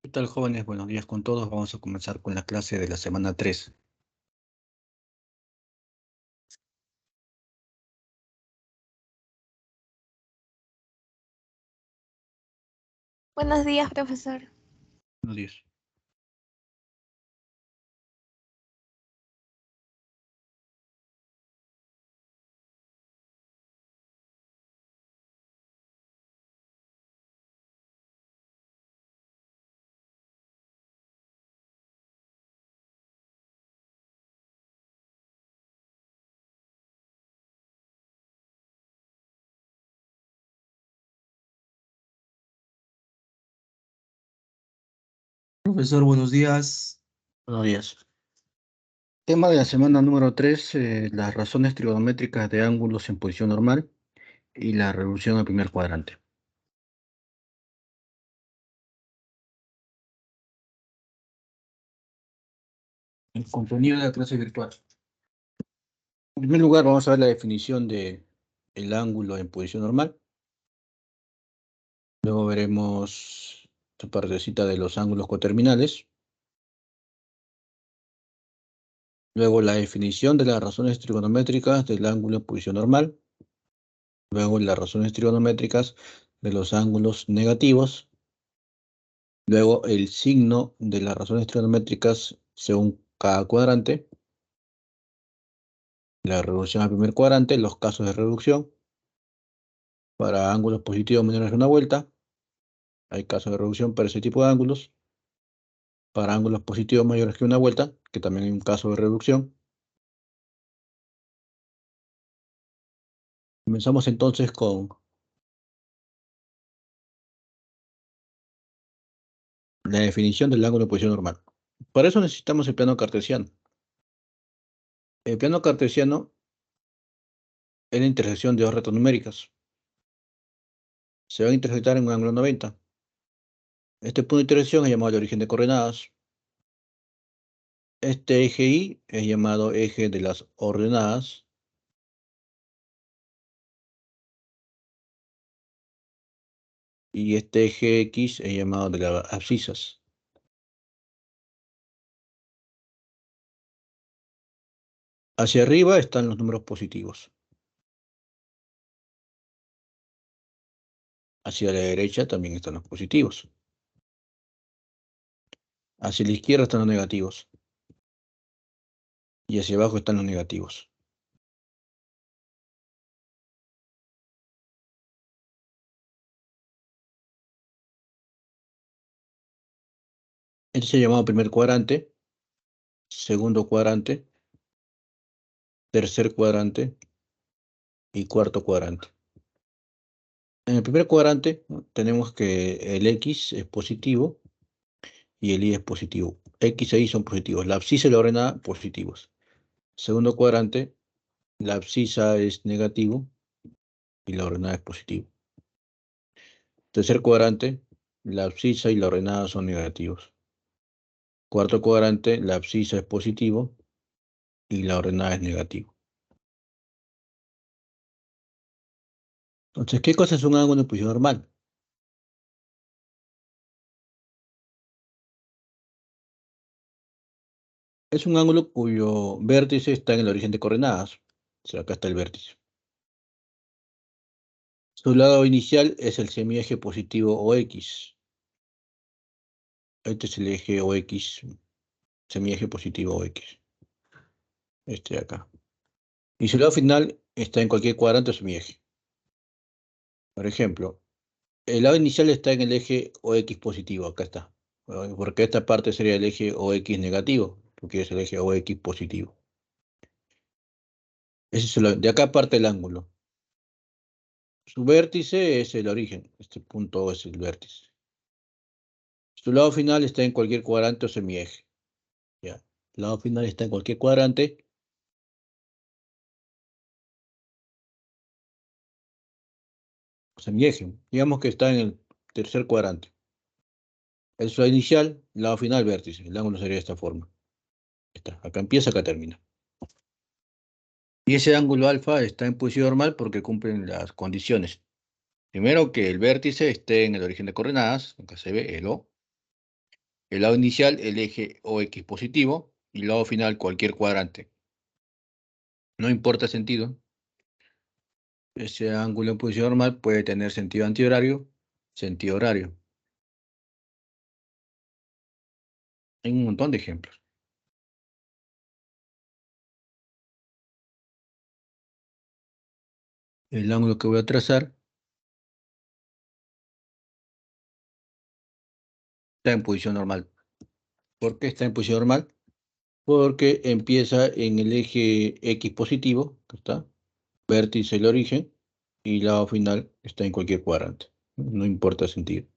¿Qué tal, jóvenes? Buenos días con todos. Vamos a comenzar con la clase de la semana 3. Buenos días, profesor. Buenos días. Profesor, buenos días. Buenos días. Tema de la semana número 3: las razones trigonométricas de ángulos en posición normal y la revolución al primer cuadrante. El contenido de la clase virtual. En primer lugar, vamos a ver la definición de el ángulo en posición normal. Luego veremos esta partecita de los ángulos coterminales. Luego la definición de las razones trigonométricas del ángulo en posición normal. Luego las razones trigonométricas de los ángulos negativos. Luego el signo de las razones trigonométricas según cada cuadrante. La reducción al primer cuadrante, los casos de reducción. Para ángulos positivos menores de una vuelta, hay casos de reducción para ese tipo de ángulos. Para ángulos positivos mayores que una vuelta, que también hay un caso de reducción. Comenzamos entonces con la definición del ángulo en posición normal. Para eso necesitamos el plano cartesiano. El plano cartesiano es la intersección de dos rectas numéricas. Se van a intersectar en un ángulo 90. Este punto de intersección es llamado el origen de coordenadas. Este eje Y es llamado eje de las ordenadas. Y este eje X es llamado de las abscisas. Hacia arriba están los números positivos. Hacia la derecha también están los positivos. Hacia la izquierda están los negativos. Y hacia abajo están los negativos. Este es el llamado primer cuadrante, segundo cuadrante, tercer cuadrante y cuarto cuadrante. En el primer cuadrante, ¿no?, tenemos que el X es positivo y el Y es positivo. X e Y son positivos. La abscisa y la ordenada positivos. Segundo cuadrante, la abscisa es negativo y la ordenada es positivo. Tercer cuadrante, la abscisa y la ordenada son negativos. Cuarto cuadrante, la abscisa es positivo y la ordenada es negativo. Entonces, ¿qué cosa es un ángulo en posición normal? Es un ángulo cuyo vértice está en el origen de coordenadas. O sea, acá está el vértice. Su lado inicial es el semieje positivo OX. Este es el eje OX, semieje positivo OX. Este de acá. Y su lado final está en cualquier cuadrante o semieje. Por ejemplo, el lado inicial está en el eje OX positivo. Acá está. Porque esta parte sería el eje OX negativo, porque es el eje OX positivo. De acá parte el ángulo. Su vértice es el origen. Este punto O es el vértice. Su lado final está en cualquier cuadrante o semieje. ¿Ya? El lado final está en cualquier cuadrante o semieje. Digamos que está en el tercer cuadrante. El lado inicial, el lado final, vértice. El ángulo sería de esta forma. Está. Acá empieza, acá termina. Y ese ángulo alfa está en posición normal porque cumplen las condiciones. Primero, que el vértice esté en el origen de coordenadas. Acá se ve el O. El lado inicial, el eje OX positivo, y el lado final, cualquier cuadrante. No importa sentido. Ese ángulo en posición normal puede tener sentido antihorario, sentido horario. Hay un montón de ejemplos. El ángulo que voy a trazar está en posición normal. ¿Por qué está en posición normal? Porque empieza en el eje X positivo, que está, vértice el origen, y lado final está en cualquier cuadrante. No importa sentido.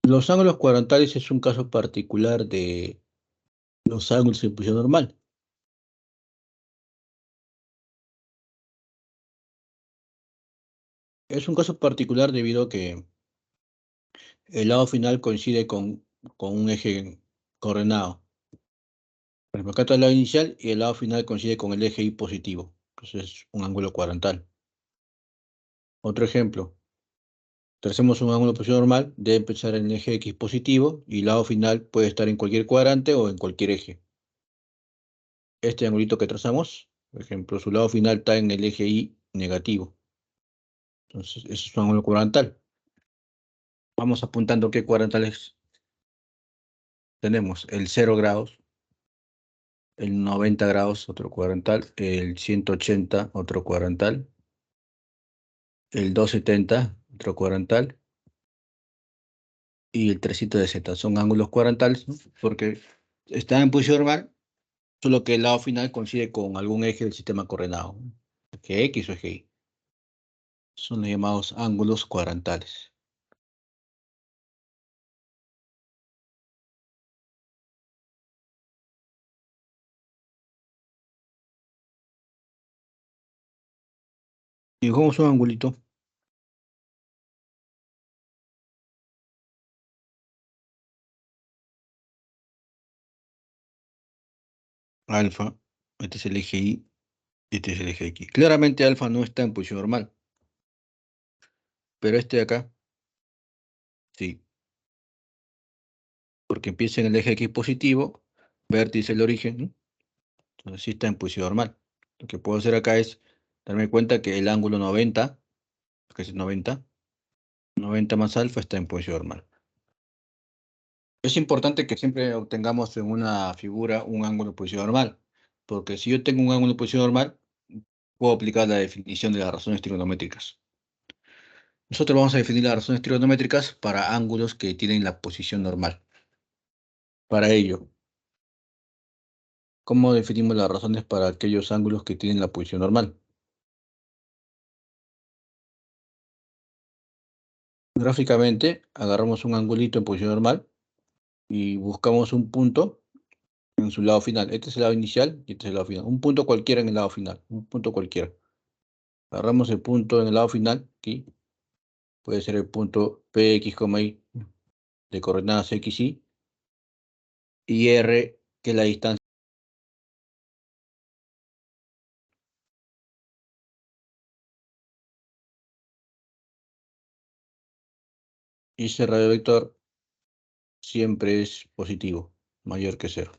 Los ángulos cuadrantales es un caso particular de los ángulos en posición normal. Es un caso particular debido a que el lado final coincide con un eje coordenado. Por ejemplo, acá está el lado inicial y el lado final coincide con el eje Y positivo. Entonces es un ángulo cuadrantal. Otro ejemplo. Tracemos un ángulo de posición normal, debe empezar en el eje X positivo y el lado final puede estar en cualquier cuadrante o en cualquier eje. Este angulito que trazamos, por ejemplo, su lado final está en el eje Y negativo. Entonces, ese es un ángulo cuadrantal. Vamos apuntando qué cuadrantales tenemos. El 0 grados, el 90 grados, otro cuadrantal, el 180, otro cuadrantal, el 270, otro cuadrantal, y el 360. Son ángulos cuadrantales, ¿no? Porque están en posición normal, solo que el lado final coincide con algún eje del sistema coordenado, ¿no? Eje X o eje Y. Son los llamados ángulos cuadrantales. Dibujamos un angulito alfa, este es el eje Y, este es el eje X. Claramente alfa no está en posición normal, pero este de acá, sí, porque empieza en el eje X positivo, vértice el origen, ¿no? Entonces sí está en posición normal. Lo que puedo hacer acá es darme cuenta que el ángulo 90, que es 90, 90 más alfa está en posición normal. Es importante que siempre obtengamos en una figura un ángulo de posición normal, porque si yo tengo un ángulo de posición normal, puedo aplicar la definición de las razones trigonométricas. Nosotros vamos a definir las razones trigonométricas para ángulos que tienen la posición normal. Para ello, ¿cómo definimos las razones para aquellos ángulos que tienen la posición normal? Gráficamente, agarramos un angulito en posición normal y buscamos un punto en su lado final. Este es el lado inicial y este es el lado final. Un punto cualquiera en el lado final, un punto cualquiera. Agarramos el punto en el lado final, aquí. Puede ser el punto Px, Y de coordenadas X, y R, que es la distancia. Y ese radio vector siempre es positivo, mayor que cero.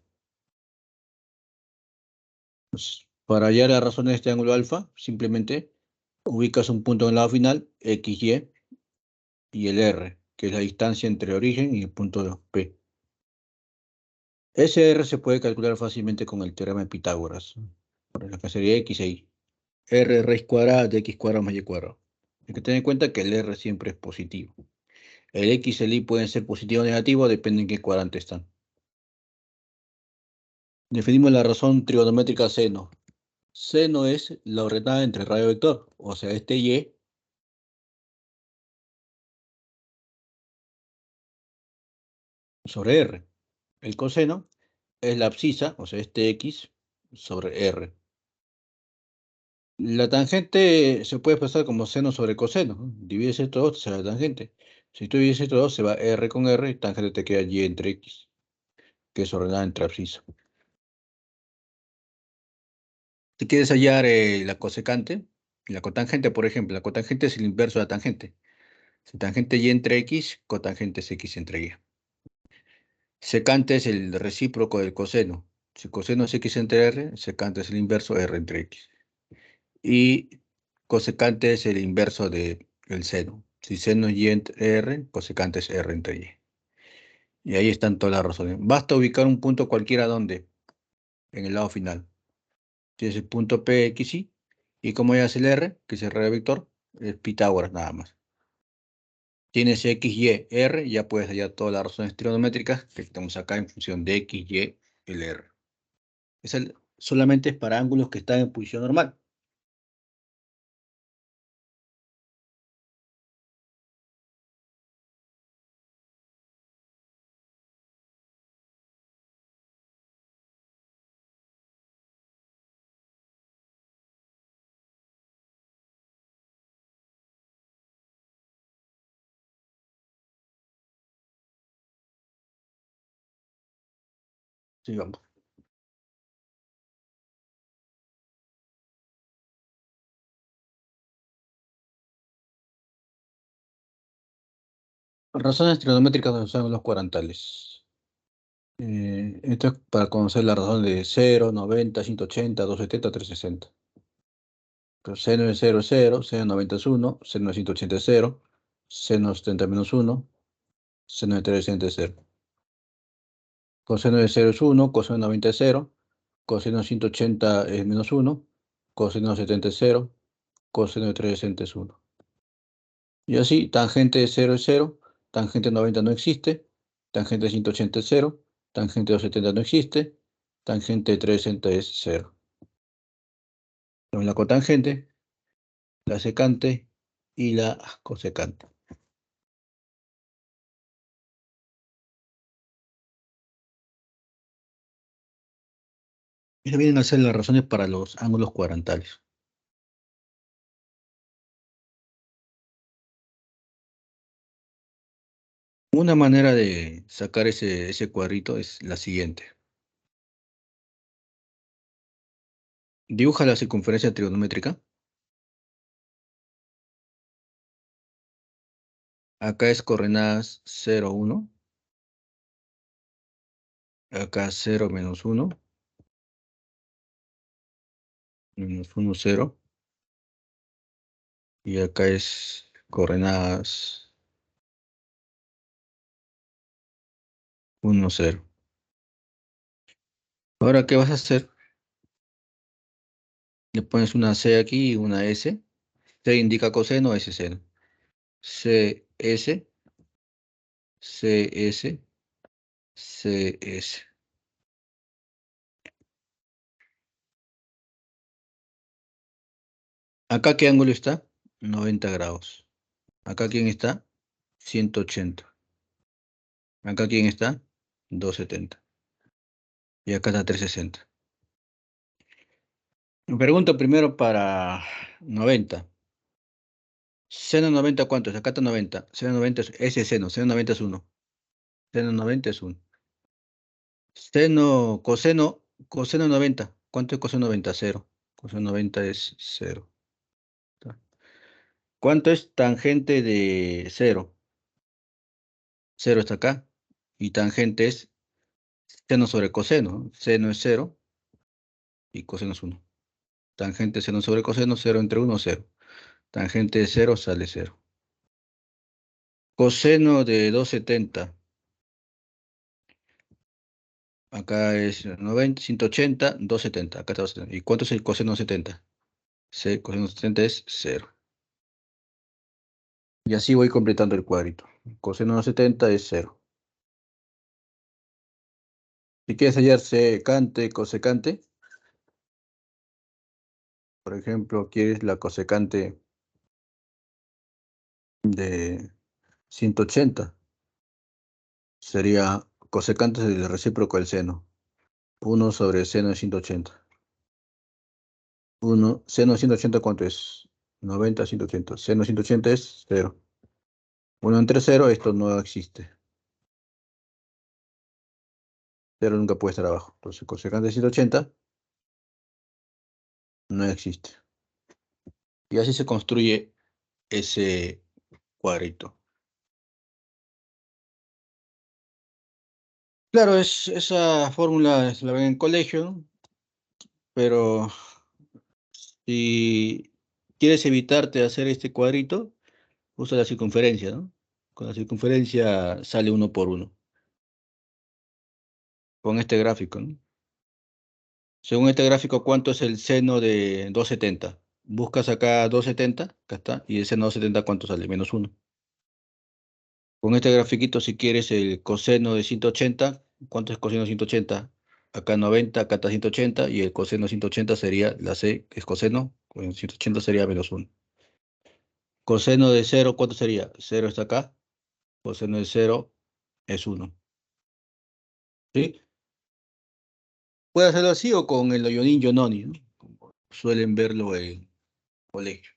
Entonces, para hallar la razón de este ángulo alfa, simplemente ubicas un punto en el lado final, XY, y el R, que es la distancia entre origen y el punto P. Ese R se puede calcular fácilmente con el teorema de Pitágoras, por lo que sería X e Y. R raíz cuadrada de X cuadrado más Y cuadrado. Hay que tener en cuenta que el R siempre es positivo. El X y el Y pueden ser positivo o negativo, depende en qué cuadrante están. Definimos la razón trigonométrica seno. Seno es la ordenada entre radio vector, o sea, este Y sobre R. El coseno es la abscisa, o sea, este X sobre R. La tangente se puede expresar como seno sobre coseno, ¿no? Divides esto dos, te sale la tangente. Si tú divides esto dos, se va R con R y tangente te queda Y entre X, que es ordenada entre abscisa. Si quieres hallar la cosecante, la cotangente, por ejemplo, la cotangente es el inverso de la tangente. Si tangente Y entre X, cotangente es X entre Y. Secante es el recíproco del coseno. Si coseno es x entre r, secante es el inverso r entre x. Y cosecante es el inverso del seno. Si seno es y entre r, cosecante es r entre y. Y ahí están todas las razones. Basta ubicar un punto cualquiera donde, en el lado final. Tienes el punto P, X, Y. Y como ya es el R, que es el radio vector, es Pitágoras nada más. Tienes X, Y, R, ya puedes hallar todas las razones trigonométricas que tenemos acá en función de X, Y, el R. Solamente es para ángulos que están en posición normal. Sigamos. Razones trigonométricas de los ángulos cuadrantales. Esto es para conocer la razón de 0, 90, 180, 270, 360. Pero seno de 0 es 0, seno de 90 es 1, seno de 180 es 0, seno de 70 menos 1, seno de 360 es 0. Coseno de 0 es 1, coseno de 90 es 0, coseno de 180 es menos 1, coseno de 70 es 0, coseno de 360 es 1. Y así, tangente de 0 es 0, tangente de 90 no existe, tangente de 180 es 0, tangente de 270 no existe, tangente de 360 es 0. Tenemos la cotangente, la secante y la cosecante. Mira, vienen a ser las razones para los ángulos cuadrantales. Una manera de sacar ese cuadrito es la siguiente. Dibuja la circunferencia trigonométrica. Acá es coordenadas 0, 1. Acá 0, menos 1. Menos 1, 0. Y acá es coordenadas 1, 0. Ahora, ¿qué vas a hacer? Le pones una C aquí y una S. C indica coseno, S seno. C, S, C, S, C, S. ¿Acá qué ángulo está? 90 grados. ¿Acá quién está? 180. ¿Acá quién está? 270. Y acá está 360. Me pregunto primero para 90. Seno 90, ¿cuánto es? Acá está 90. Seno 90 es ese seno. Seno 90 es 1. Seno 90 es 1. Coseno 90. ¿Cuánto es coseno 90? 0. Coseno 90 es 0. ¿Cuánto es tangente de 0? 0 está acá. Y tangente es seno sobre coseno, ¿no? Seno es 0 y coseno es 1. Tangente seno sobre coseno, 0 entre 1, 0. Tangente de 0 sale 0. Coseno de 270. Acá es 90, 180, 270. Acá está 270. ¿Y cuánto es el coseno de 70? Coseno de 70 es 0. Y así voy completando el cuadrito. Coseno de 70 es 0. Si quieres hallar secante, cosecante, por ejemplo, quieres la cosecante de 180, sería cosecante del recíproco del seno. 1 sobre seno de 180. 1, seno de 180, ¿cuánto es? 90, 180. Seno de 180 es 0. 1 entre 0, esto no existe. 0 nunca puede estar abajo. Entonces, cosecante de 180 no existe. Y así se construye ese cuadrito. Claro, esa fórmula la ven en colegio, ¿no? Pero si quieres evitarte hacer este cuadrito, usa la circunferencia, ¿no? Con la circunferencia sale uno por uno, con este gráfico, ¿no? Según este gráfico, ¿cuánto es el seno de 270? Buscas acá 270, acá está, y el seno de 270, ¿cuánto sale? Menos uno. Con este grafiquito, si quieres el coseno de 180, ¿cuánto es coseno de 180? Acá 90, acá está 180, y el coseno de 180 sería la C, que es coseno, con 180 sería menos uno. Coseno de cero, ¿cuánto sería? Cero está acá, coseno de cero es uno. ¿Sí? Puede hacerlo así o con el Oyonin Yononi, ¿no? Como suelen verlo en colegio.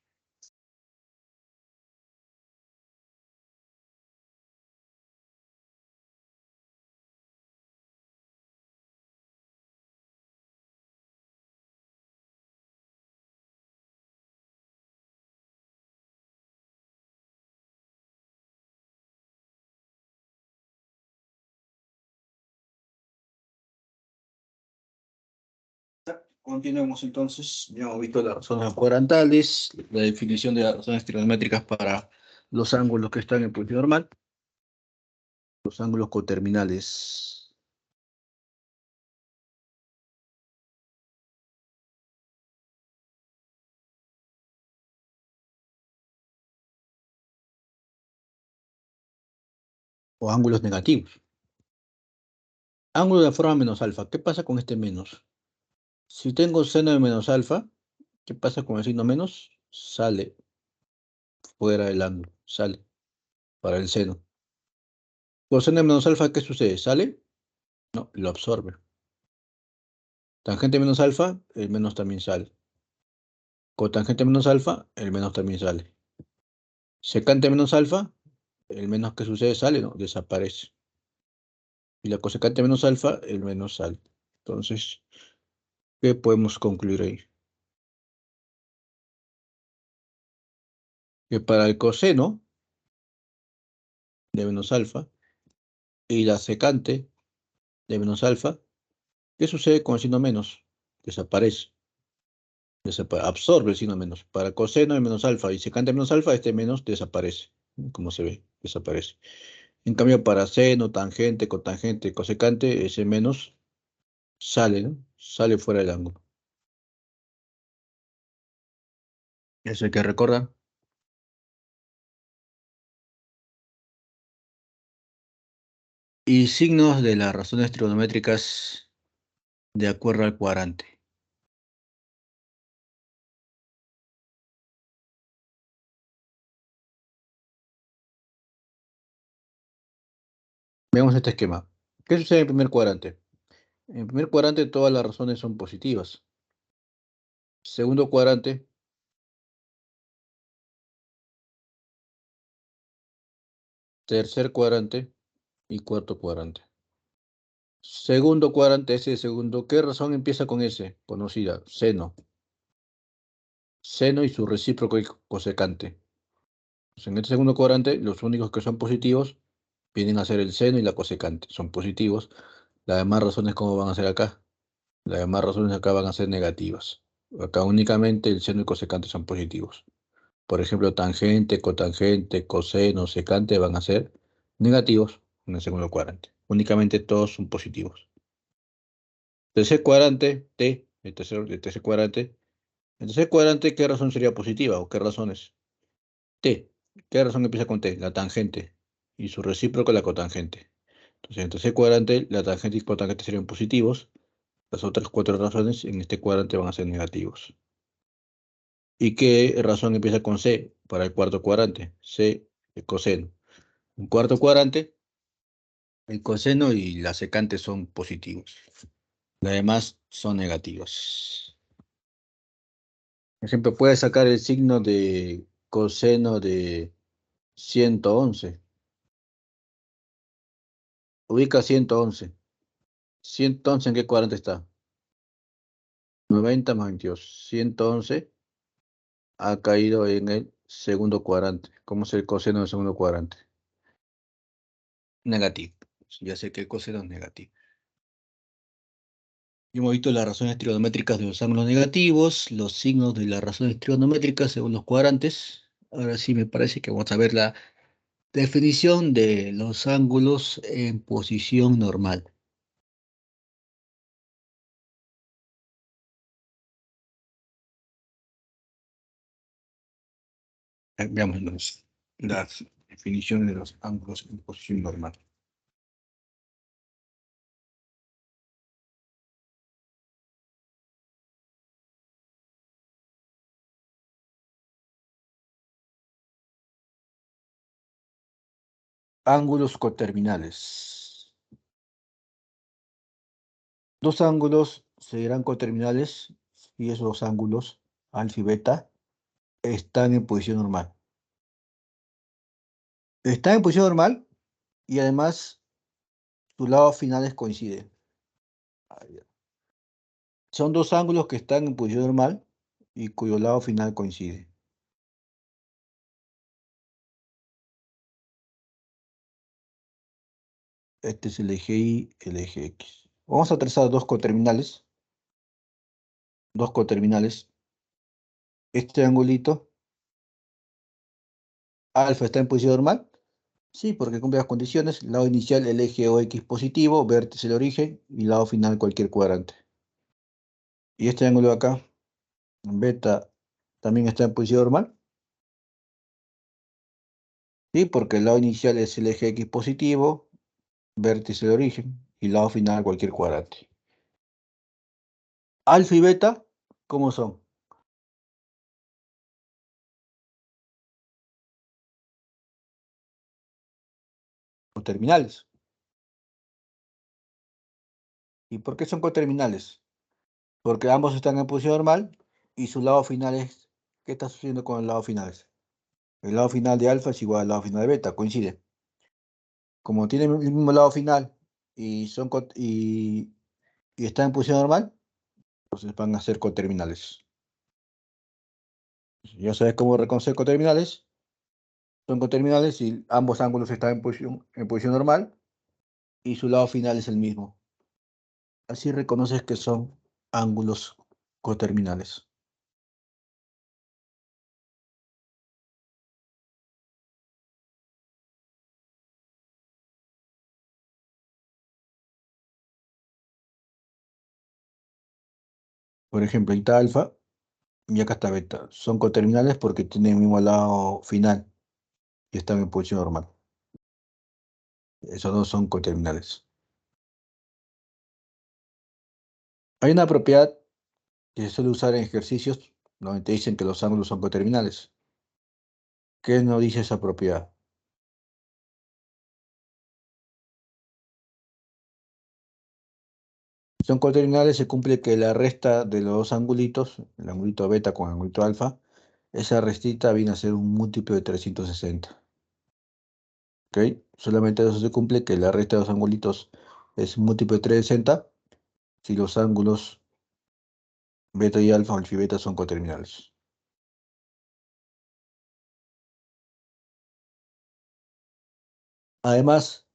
Continuemos entonces. Ya hemos visto las razones cuadrantales, la definición de las razones trigonométricas para los ángulos que están en posición normal, los ángulos coterminales o ángulos negativos. Ángulo de forma menos alfa. ¿Qué pasa con este menos? Si tengo seno de menos alfa, ¿qué pasa con el signo menos? Sale fuera del ángulo, sale para el seno. Coseno de menos alfa, ¿qué sucede? ¿Sale? No, lo absorbe. Tangente menos alfa, el menos también sale. Cotangente menos alfa, el menos también sale. Secante menos alfa, el menos que sucede sale, no, desaparece. Y la cosecante menos alfa, el menos sale. Entonces, ¿qué podemos concluir ahí? Que para el coseno de menos alfa y la secante de menos alfa, ¿qué sucede con el signo menos? Desaparece. Absorbe el signo menos. Para coseno de menos alfa y secante de menos alfa, este menos desaparece. Como se ve, desaparece. En cambio, para seno, tangente, cotangente, cosecante, ese menos sale, ¿no? Sale fuera del ángulo. Eso hay que recordar. Y signos de las razones trigonométricas de acuerdo al cuadrante. Veamos este esquema. ¿Qué sucede en el primer cuadrante? En el primer cuadrante todas las razones son positivas. Segundo cuadrante, tercer cuadrante y cuarto cuadrante. Segundo cuadrante, ese segundo, ¿qué razón empieza con S? Conocida, seno. Seno y su recíproco y cosecante. Pues en este segundo cuadrante, los únicos que son positivos vienen a ser el seno y la cosecante. Son positivos. Las demás razones, ¿cómo van a ser acá? Las demás razones acá van a ser negativas. Acá únicamente el seno y cosecante son positivos. Por ejemplo, tangente, cotangente, coseno, secante van a ser negativos en el segundo cuadrante. Únicamente todos son positivos. Tercer cuadrante, T, el tercer cuadrante. El tercer cuadrante, ¿qué razón sería positiva o qué razones? T. ¿Qué razón empieza con T? La tangente. Y su recíproco, la cotangente. Entonces, en el tercer cuadrante, la tangente y cotangente serían positivos. Las otras cuatro razones en este cuadrante van a ser negativos. ¿Y qué razón empieza con C para el cuarto cuadrante? C, el coseno. En cuarto cuadrante, el coseno y la secante son positivos. Las demás son negativas. Por ejemplo, puedes sacar el signo de coseno de 111. Ubica 111. 111, ¿en qué cuadrante está? 90 más 22. 111 ha caído en el segundo cuadrante. ¿Cómo es el coseno del segundo cuadrante? Negativo. Ya sé que coseno es negativo. Y hemos visto las razones trigonométricas de los ángulos negativos, los signos de las razones trigonométricas según los cuadrantes. Ahora sí me parece que vamos a ver la definición de los ángulos en posición normal. Veamos las definiciones de los ángulos en posición normal. Ángulos coterminales. Dos ángulos serán coterminales si esos ángulos, alfa y beta, están en posición normal. Están en posición normal y además sus lados finales coinciden. Son dos ángulos que están en posición normal y cuyo lado final coincide. Este es el eje Y, el eje X. Vamos a trazar dos coterminales. Dos coterminales. Este angulito, alfa, está en posición normal. Sí, porque cumple las condiciones. Lado inicial, el eje OX positivo, vértice el origen y lado final cualquier cuadrante. Y este ángulo de acá, beta, también está en posición normal. Sí, porque el lado inicial es el eje X positivo, vértice de origen y lado final cualquier cuadrante. Alfa y beta, ¿cómo son? Coterminales. ¿Y por qué son coterminales? Porque ambos están en posición normal y su lado final es... ¿Qué está sucediendo con el lado final? El lado final de alfa es igual al lado final de beta, coincide. Como tienen el mismo lado final y, y están en posición normal, entonces van a ser coterminales. Ya sabes cómo reconocer coterminales. Son coterminales si ambos ángulos están en posición normal y su lado final es el mismo. Así reconoces que son ángulos coterminales. Por ejemplo, ahí está alfa y acá está beta. Son coterminales porque tienen el mismo lado final y están en posición normal. Esos dos son coterminales. Hay una propiedad que se suele usar en ejercicios donde te dicen que los ángulos son coterminales. ¿Qué nos dice esa propiedad? Si son coterminales, se cumple que la resta de los dos angulitos, el angulito beta con el angulito alfa, esa restita viene a ser un múltiplo de 360. ¿Ok? Solamente eso se cumple que la resta de los angulitos es un múltiplo de 360 si los ángulos beta y alfa, alfa y beta son coterminales. Además,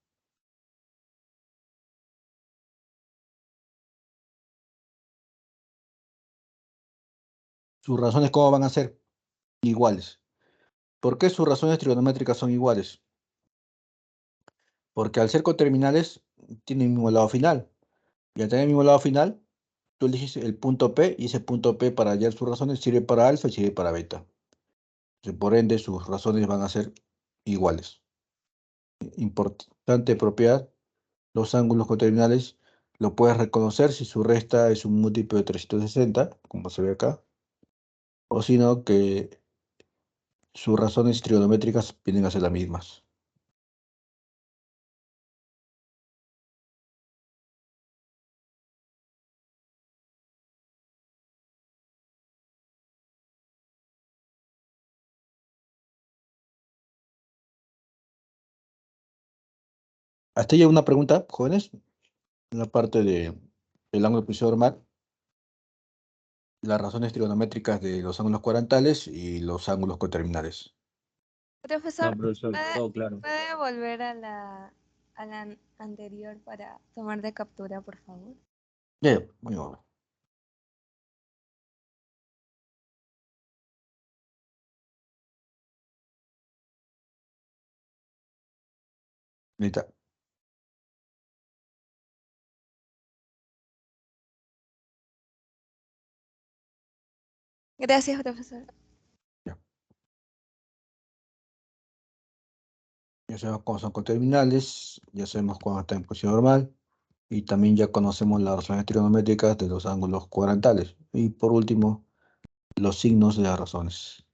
sus razones, ¿cómo van a ser? Iguales. ¿Por qué sus razones trigonométricas son iguales? Porque al ser coterminales, tienen el mismo lado final. Y al tener el mismo lado final, tú eliges el punto P y ese punto P para hallar sus razones sirve para alfa y sirve para beta. Entonces, por ende, sus razones van a ser iguales. Importante propiedad, los ángulos coterminales lo puedes reconocer si su resta es un múltiplo de 360, como se ve acá, o si no, que sus razones trigonométricas vienen a ser las mismas. Hasta ahí una pregunta, jóvenes, en la parte del ángulo de posición normal, las razones trigonométricas de los ángulos cuadrantales y los ángulos coterminales. Profesor, No, profesor, ¿puede, todo claro. puede volver a la a la anterior para tomar de captura, por favor. Ya, muy bien. Ahí está. Gracias, profesor. Ya. Ya sabemos cómo son coterminales, ya sabemos cuándo está en posición normal y también ya conocemos las razones trigonométricas de los ángulos cuadrantales. Y por último, los signos de las razones.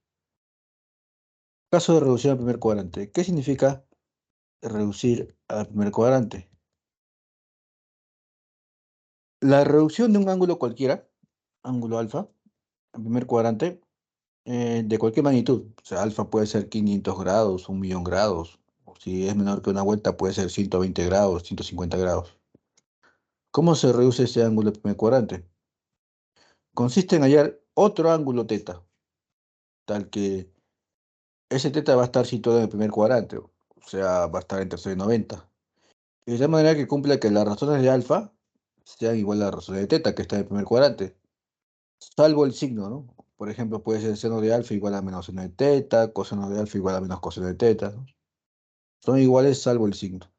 Caso de reducción al primer cuadrante. ¿Qué significa reducir al primer cuadrante? La reducción de un ángulo cualquiera, ángulo alfa, al primer cuadrante, de cualquier magnitud. O sea, alfa puede ser 500 grados, 1.000.000 grados. O si es menor que una vuelta, puede ser 120 grados, 150 grados. ¿Cómo se reduce ese ángulo del primer cuadrante? Consiste en hallar otro ángulo teta, tal que ese teta va a estar situado en el primer cuadrante, o sea, va a estar entre 0 y 90. Y de tal manera que cumpla que las razones de alfa sean igual a las razones de teta, que está en el primer cuadrante, salvo el signo, ¿no? Por ejemplo, puede ser seno de alfa igual a menos seno de teta, coseno de alfa igual a menos coseno de teta, ¿no? Son iguales salvo el signo.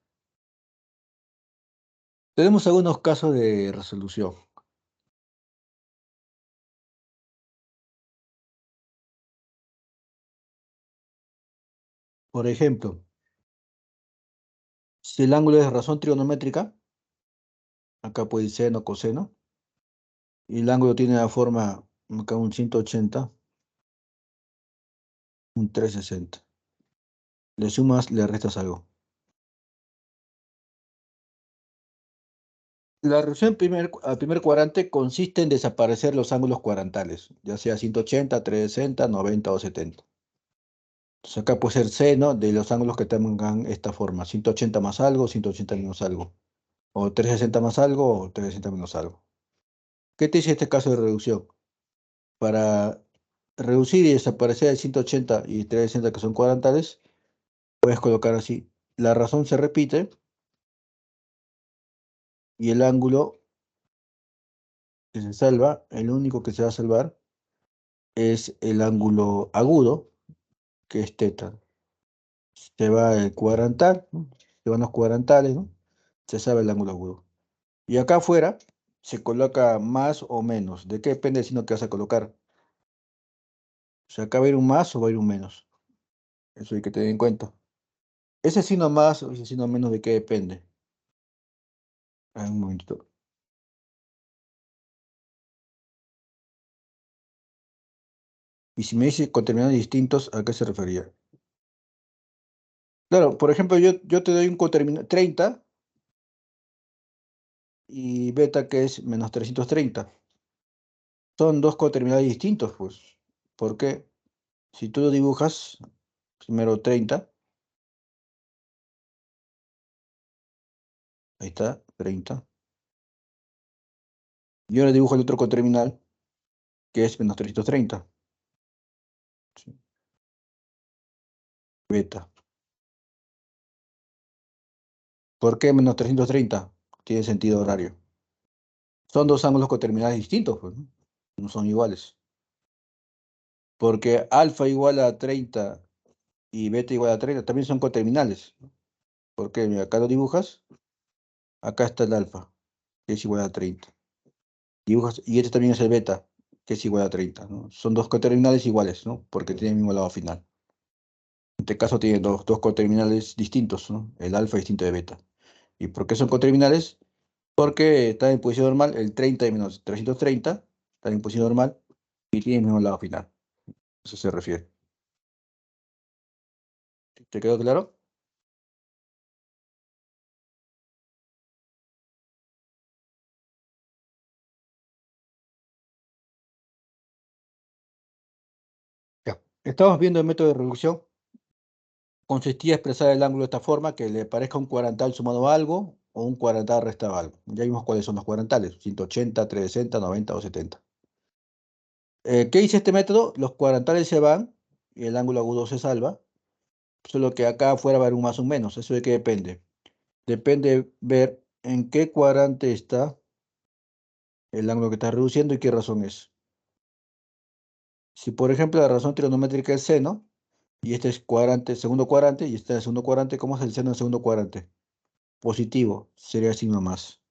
Tenemos algunos casos de resolución. Por ejemplo, si el ángulo es de razón trigonométrica, acá puede ir seno, coseno, y el ángulo tiene la forma, acá un 180, un 360. Le sumas, le restas algo. La reducción al primer cuadrante consiste en desaparecer los ángulos cuadrantales, ya sea 180, 360, 90 o 70. Entonces acá puede ser seno de los ángulos que tengan esta forma, 180 más algo, 180 menos algo, o 360 más algo, o 360 menos algo. ¿Qué te dice este caso de reducción? Para reducir y desaparecer el 180 y 360 que son cuadrantales, puedes colocar así. La razón se repite y el ángulo que se salva, el único que se va a salvar, es el ángulo agudo, que es teta. Se va el cuadrantal, ¿no? Se van los cuadrantales, ¿no? Se sabe el ángulo agudo. Y acá afuera se coloca más o menos. ¿De qué depende el signo que vas a colocar? O sea, acá va a ir un más o va a ir un menos. Eso hay que tener en cuenta. Ese signo más o ese signo menos, ¿de qué depende? Un momentito. Y si me dice con terminales distintos, ¿a qué se refería? Claro, por ejemplo, yo te doy un coterminal 30 y beta que es menos 330. Son dos coterminales distintos, pues. ¿Por qué? Si tú lo dibujas, primero 30, ahí está, 30. Y ahora dibujo el otro coterminal, que es menos 330. ¿Sí? Beta. ¿Por qué menos 330? Tiene sentido horario. Son dos ángulos coterminales distintos, pues, ¿no? No son iguales. Porque alfa igual a 30 y beta igual a 30 también son coterminales. Porque mira, acá lo dibujas, acá está el alfa, que es igual a 30. Dibujas, y este también es el beta, que es igual a 30, ¿no? Son dos coterminales iguales, ¿no? Porque tienen el mismo lado final. En este caso tiene dos coterminales distintos, ¿no? El alfa es distinto de beta. ¿Y por qué son coterminales? Porque están en posición normal, el 30 y menos 330 están en posición normal y tienen el mismo lado final. Eso se refiere. ¿Te quedó claro? Ya. Estamos viendo el método de reducción. Consistía en expresar el ángulo de esta forma, que le parezca un cuadrantal sumado a algo o un cuadrantal restado a algo. Ya vimos cuáles son los cuadrantales, 180, 360, 90 o 70. ¿Qué dice este método? Los cuadrantales se van y el ángulo agudo se salva, solo que acá afuera va a haber un más o un menos. ¿Eso de qué depende? depende ver en qué cuadrante está el ángulo que está reduciendo y qué razón es. Si, por ejemplo, la razón trigonométrica es seno, y este es cuadrante, segundo cuadrante, y este es el segundo cuadrante, ¿cómo es el seno del segundo cuadrante? Positivo, sería signo más.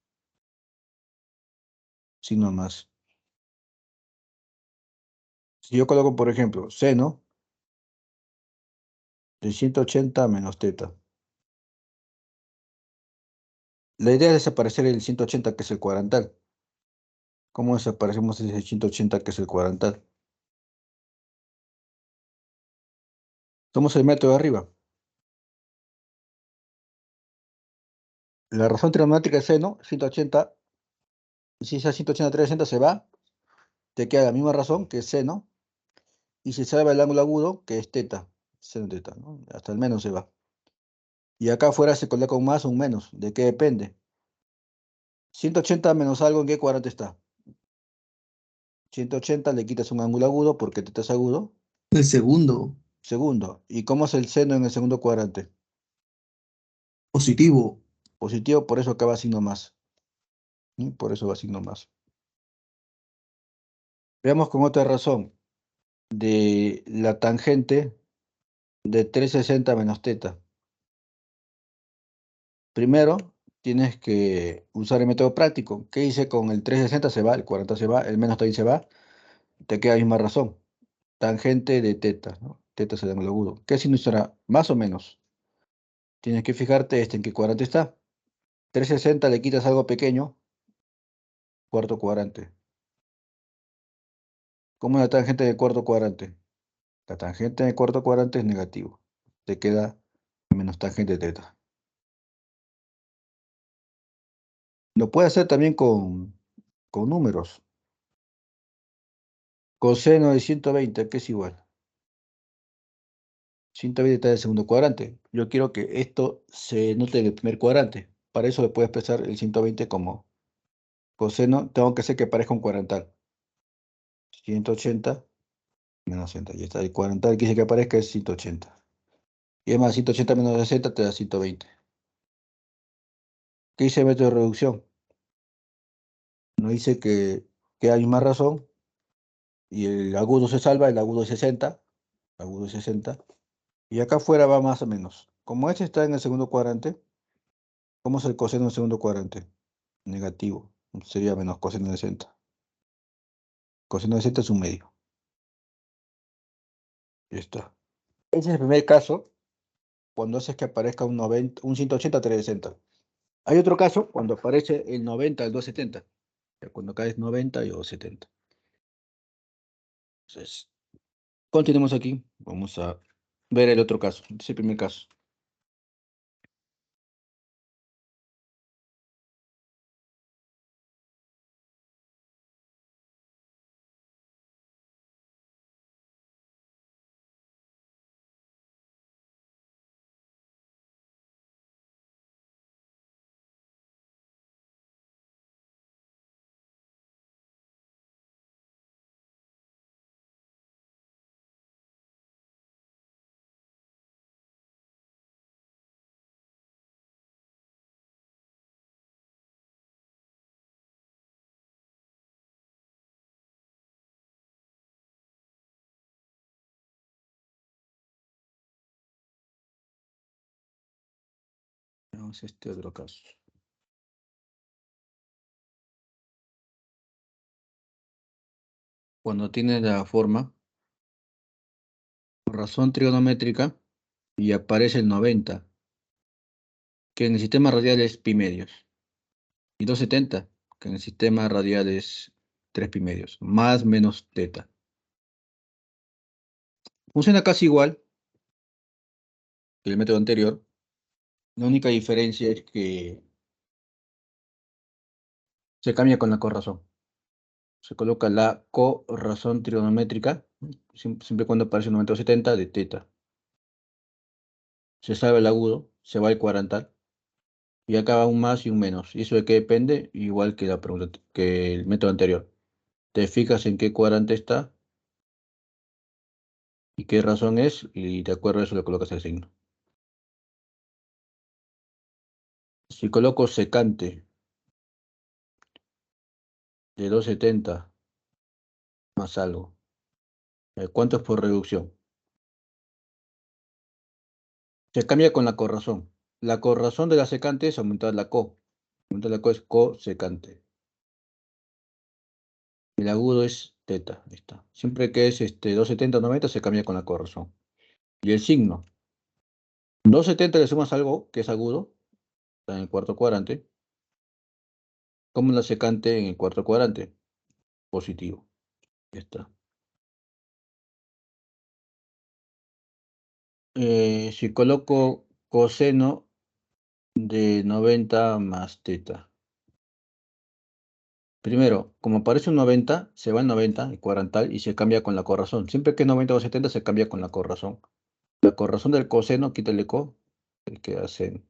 Signo más. Si yo coloco, por ejemplo, seno de 180 menos teta. La idea es desaparecer el 180 que es el cuadrantal. ¿Cómo desaparecemos ese 180 que es el cuadrantal? Somos el método de arriba. La razón trigonométrica es seno, 180. Y si esa 180 360 se va, te queda la misma razón que es seno. Y se salva el ángulo agudo, que es teta. Seno teta, ¿no? Hasta el menos se va. Y acá afuera se coloca un más o un menos. ¿De qué depende? 180 menos algo, ¿en qué cuadrante está? 180 le quitas un ángulo agudo porque teta es agudo. El segundo, Segundo. ¿Y cómo es el seno en el segundo cuadrante? positivo. Positivo, por eso acá va signo más. ¿Sí? Por eso va signo más. Veamos con otra razón. De la tangente de 360 menos teta. Primero, tienes que usar el método práctico. ¿Qué hice con el 360? Se va, el 40 se va, el menos también se va. Te queda la misma razón. Tangente de teta, ¿no? Teta es el ángulo agudo. ¿Qué signo será? Más o menos. Tienes que fijarte en qué cuadrante está. 360 le quitas algo pequeño, cuarto cuadrante. ¿Cómo es la tangente del cuarto cuadrante? La tangente del cuarto cuadrante es negativo. Te queda menos tangente de teta. Lo puedes hacer también con números. Coseno de 120, que es igual. 120 está en el segundo cuadrante. Yo quiero que esto se note en el primer cuadrante. Para eso le puedes expresar el 120 como coseno. Tengo que hacer que parezca un cuadrantal. 180 menos 60. Y está el cuadrantal que dice que aparezca es 180. Y además 180 menos 60 te da 120. ¿Qué dice el método de reducción? Nos dice que hay más razón y el agudo se salva, el agudo es 60. Agudo es 60. Y acá afuera va más o menos. Como este está en el segundo cuadrante, ¿cómo es el coseno del segundo cuadrante? Negativo. Sería menos coseno de 60. Coseno de 60 es un medio. Ya está. Ese es el primer caso, cuando haces que aparezca un 90, un 180 360. Hay otro caso cuando aparece el 90 al 270. Ya cuando caes 90 y o 70. Entonces, continuemos aquí. Vamos a ver el otro caso. Este es el primer caso. Veamos este otro caso. Cuando tienes la forma, razón trigonométrica, y aparece el 90, que en el sistema radial es pi medios, y 270, que en el sistema radial es 3 pi medios, más menos teta. Funciona casi igual que el método anterior. La única diferencia es que se cambia con la corrazón. Se coloca la corrazón trigonométrica, siempre y cuando aparece 90 o 70 de teta. Se salva el agudo, se va el cuadrantal, y acá va un más y un menos. ¿Y eso de qué depende? Igual que la pregunta, que el método anterior. Te fijas en qué cuadrante está y qué razón es, y de acuerdo a eso le colocas el signo. Si coloco secante de 270 más algo, ¿cuánto es por reducción? Se cambia con la corrazón. La corrazón de la secante es aumentar la co. Aumentar la co es cosecante. El agudo es teta. Ahí está. Siempre que es 270 o 90 se cambia con la corrazón. Y el signo. 270 le sumas algo que es agudo, está en el cuarto cuadrante. Como la secante en el cuarto cuadrante. Positivo. Ya está. Si coloco coseno de 90 más teta. Primero, como aparece un 90, se va el 90, el cuadrantal, y se cambia con la corrazón. Siempre que es 90 o 70, se cambia con la corrazón. La corrazón del coseno, quítale co, el que hace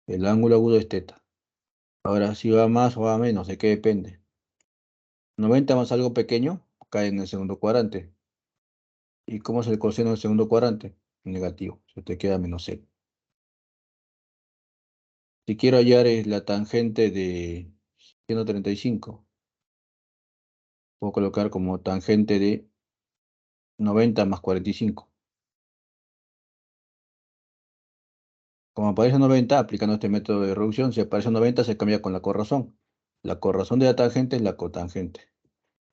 el ángulo agudo es teta. Ahora, si va más o va menos, ¿de qué depende? 90 más algo pequeño, cae en el segundo cuadrante. ¿Y cómo es el coseno del segundo cuadrante? Negativo, se te queda menos c. Si quiero hallar la tangente de 135, puedo colocar como tangente de 90 más 45. Como aparece 90, aplicando este método de reducción, si aparece 90 se cambia con la corrazón. La corrazón de la tangente es la cotangente.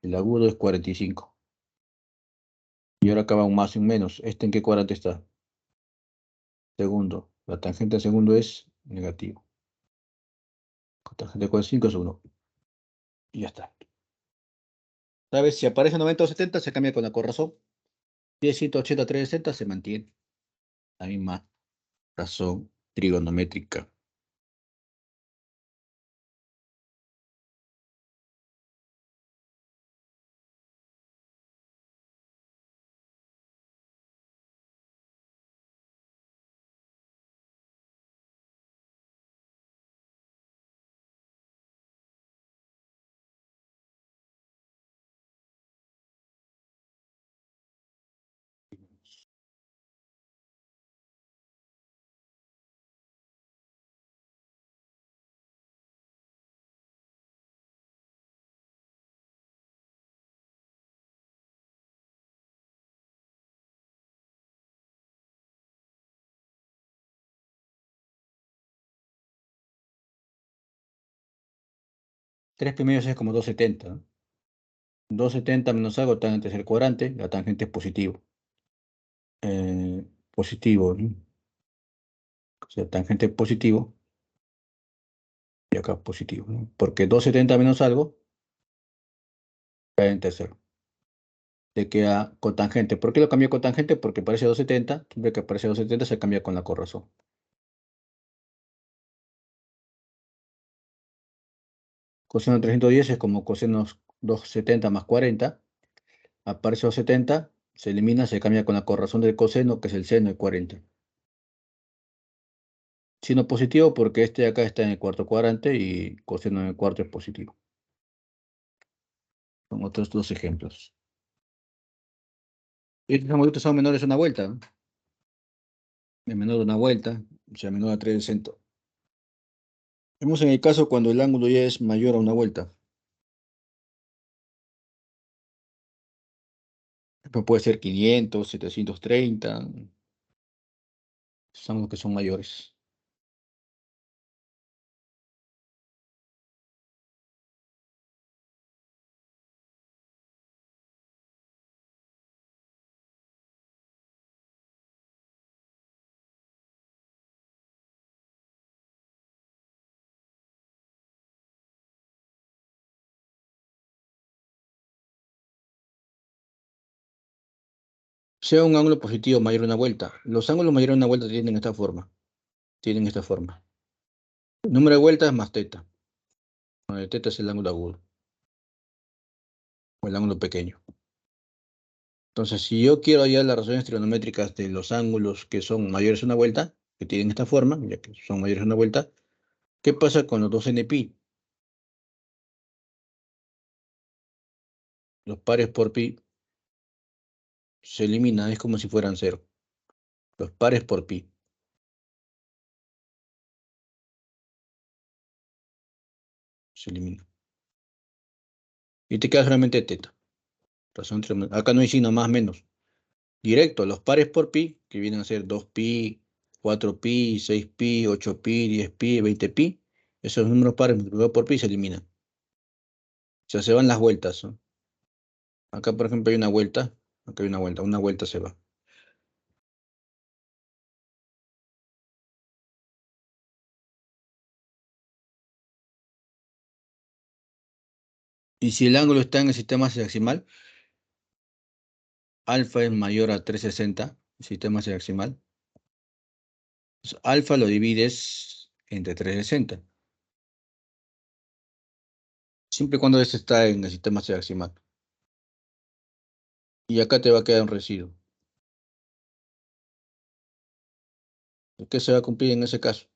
El agudo es 45. Y ahora acaba un más y un menos. ¿Este en qué cuadrante está? Segundo. La tangente del segundo es negativo. Cotangente de 45 es 1. Y ya está. ¿Sabes? Si aparece 90 o 70 se cambia con la corrazón. Si es 180, 360 se mantiene. La misma razón trigonométrica. 3 primeros es como 270, ¿no? 270 menos algo, tangente es el cuadrante, la tangente es positivo. Positivo, ¿no? O sea, tangente positivo y acá positivo, ¿no? Porque 270 menos algo cae en tercero. Te queda cotangente. ¿Por qué lo cambié a cotangente? Porque parece 270. Siempre que aparece 270 se cambia con la corrazón. Coseno de 310 es como coseno 270 más 40. Aparece 270, se elimina, se cambia con la corrazón del coseno, que es el seno de 40. Sino positivo porque este de acá está en el cuarto cuadrante y coseno en el cuarto es positivo. Son otros dos ejemplos. Estos angulares son menores a una vuelta, ¿no? Es menor a una vuelta, o sea, menor a 3 del centro. Vemos en el caso cuando el ángulo ya es mayor a una vuelta. Pues puede ser 500, 730. Son los que son mayores. Sea un ángulo positivo mayor a una vuelta. Los ángulos mayores a una vuelta tienen esta forma. Tienen esta forma. El número de vueltas más teta. Donde teta es el ángulo agudo. O el ángulo pequeño. Entonces, si yo quiero hallar las razones trigonométricas de los ángulos que son mayores a una vuelta, que tienen esta forma, ya que son mayores a una vuelta, ¿qué pasa con los dos npi? Los pares por pi se eliminan, es como si fueran cero. Los pares por pi. se elimina. Y te queda solamente teta. Razón trigonométrica. Acá no hay signo más menos. Directo, los pares por pi, que vienen a ser 2pi, 4pi, 6pi, 8pi, 10pi, 20pi. Esos números pares multiplicados por pi se eliminan. O sea, se van las vueltas, ¿no? Acá, por ejemplo, hay una vuelta. Acá hay una vuelta se va. Y si el ángulo está en el sistema sexagemal, alfa es mayor a 360, el sistema sexagemal. Entonces, alfa lo divides entre 360. Siempre y cuando este está en el sistema sexagemal. Y acá te va a quedar un residuo. ¿Qué se va a cumplir en ese caso?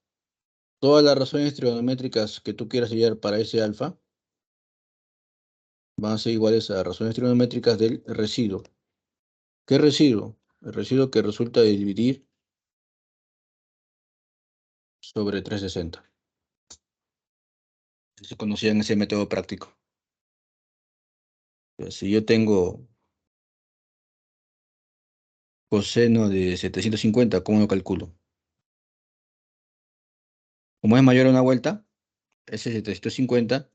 Todas las razones trigonométricas que tú quieras hallar para ese alfa van a ser iguales a razones trigonométricas del residuo. ¿Qué residuo? El residuo que resulta de dividir sobre 360. Se conocía en ese método práctico. Si yo tengo coseno de 750, ¿cómo lo calculo? Como es mayor a una vuelta, ese 750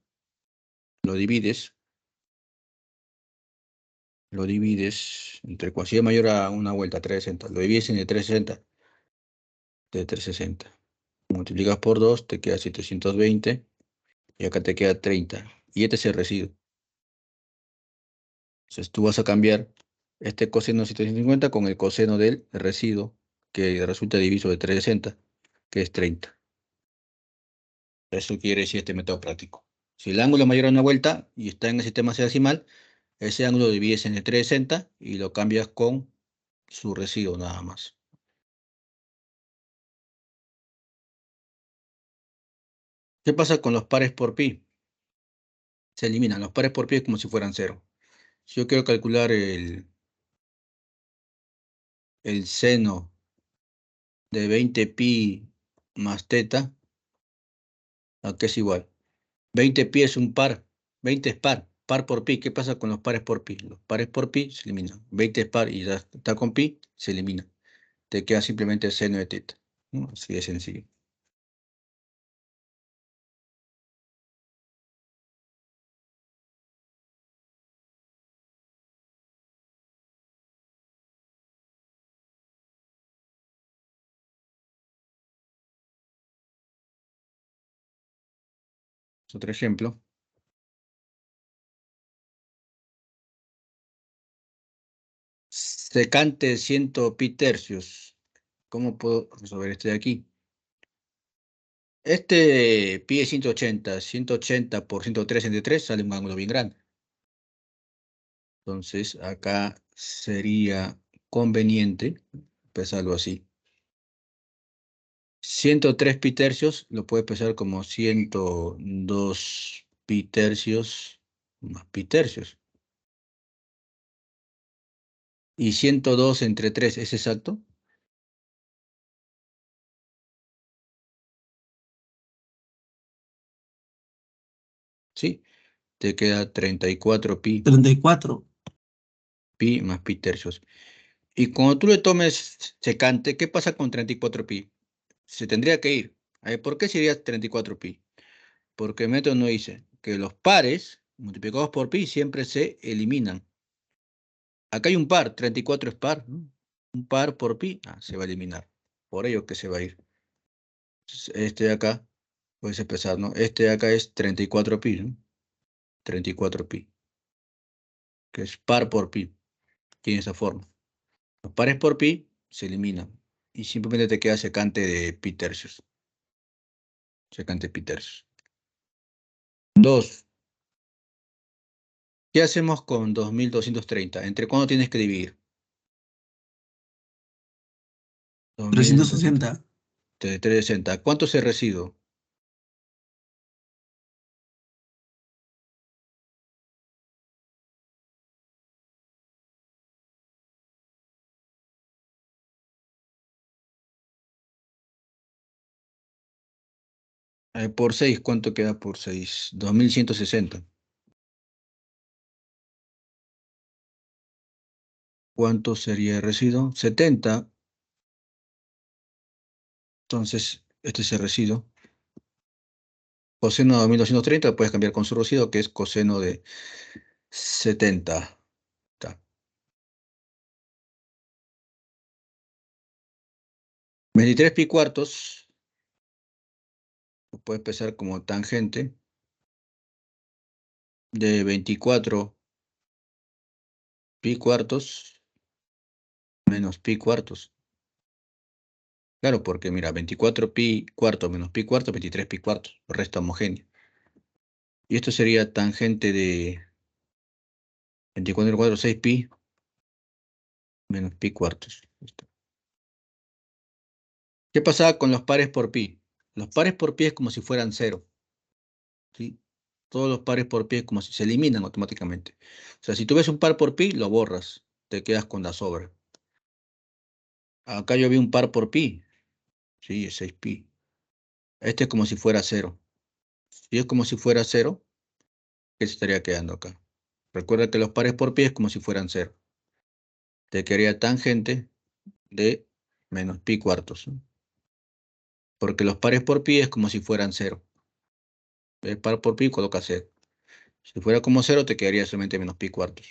lo divides, entre si es mayor a una vuelta, 360, lo divides entre 360, de 360. Multiplicas por 2, te queda 720, y acá te queda 30. Y este es el residuo. Entonces tú vas a cambiar este coseno de 750 con el coseno del residuo, que resulta diviso de 360, que es 30. Eso quiere decir este método práctico. Si el ángulo es mayor a una vuelta y está en el sistema decimal, ese ángulo lo divides entre 360 y lo cambias con su residuo nada más. ¿Qué pasa con los pares por pi? Se eliminan. Los pares por pi es como si fueran cero. Si yo quiero calcular el seno de 20pi más teta, ¿a qué es igual? 20pi es un par, 20 es par por pi. ¿Qué pasa con los pares por pi? Los pares por pi se eliminan. 20 es par y ya está con pi, se elimina. Te queda simplemente el seno de teta, ¿no? Así de sencillo. Otro ejemplo. Secante 100 pi tercios. ¿Cómo puedo resolver este de aquí? Este pi es 180 por 103 entre 3 sale un ángulo bien grande. Entonces, acá sería conveniente empezarlo así. 103 pi tercios lo puedes pensar como 102 pi tercios más pi tercios. ¿Y 102 entre 3 es exacto? Sí, te queda 34 pi, 34. pi más pi tercios. Y cuando tú le tomes secante, ¿qué pasa con 34 pi? Se tendría que ir. A ver, ¿por qué sería 34 pi? Porque el método no dice que los pares multiplicados por pi siempre se eliminan. Acá hay un par, 34 es par, ¿no? Un par por pi, se va a eliminar. Por ello que se va a ir. Entonces, este de acá, puedes empezar, ¿no? Este de acá es 34 pi, ¿no? 34 pi, que es par por pi. Tiene esa forma. Los pares por pi se eliminan. Y simplemente te queda secante de pi tercios. Secante pi tercios. 2. ¿Qué hacemos con 2230? ¿Entre cuándo tienes que dividir? 2200. 360. 360. ¿Cuánto es el residuo? Por 6, ¿cuánto queda por 6? 2160. ¿Cuánto sería el residuo? 70. Entonces, este es el residuo. Coseno de 1230 lo puedes cambiar con su residuo, que es coseno de 70. Está. 23 pi cuartos lo puedes pensar como tangente de 24 pi cuartos menos pi cuartos. Claro, porque mira, 24 pi cuartos menos pi cuartos, 23 pi cuartos, el resto homogéneo. Y esto sería tangente de 24 entre 4, 6 pi menos pi cuartos. Listo. ¿Qué pasaba con los pares por pi? Los pares por pi es como si fueran cero, ¿sí? Todos los pares por pi es como si se eliminan automáticamente. O sea, si tú ves un par por pi, lo borras, te quedas con la sobra. Acá yo vi un par por pi, sí, es 6 pi. Este es como si fuera cero. Si es como si fuera cero, ¿qué se estaría quedando acá? Recuerda que los pares por pi es como si fueran cero. Te quedaría tangente de menos pi cuartos, ¿no? Porque los pares por pi es como si fueran cero. El par por pi coloca cero. Si fuera como cero, te quedaría solamente menos pi cuartos.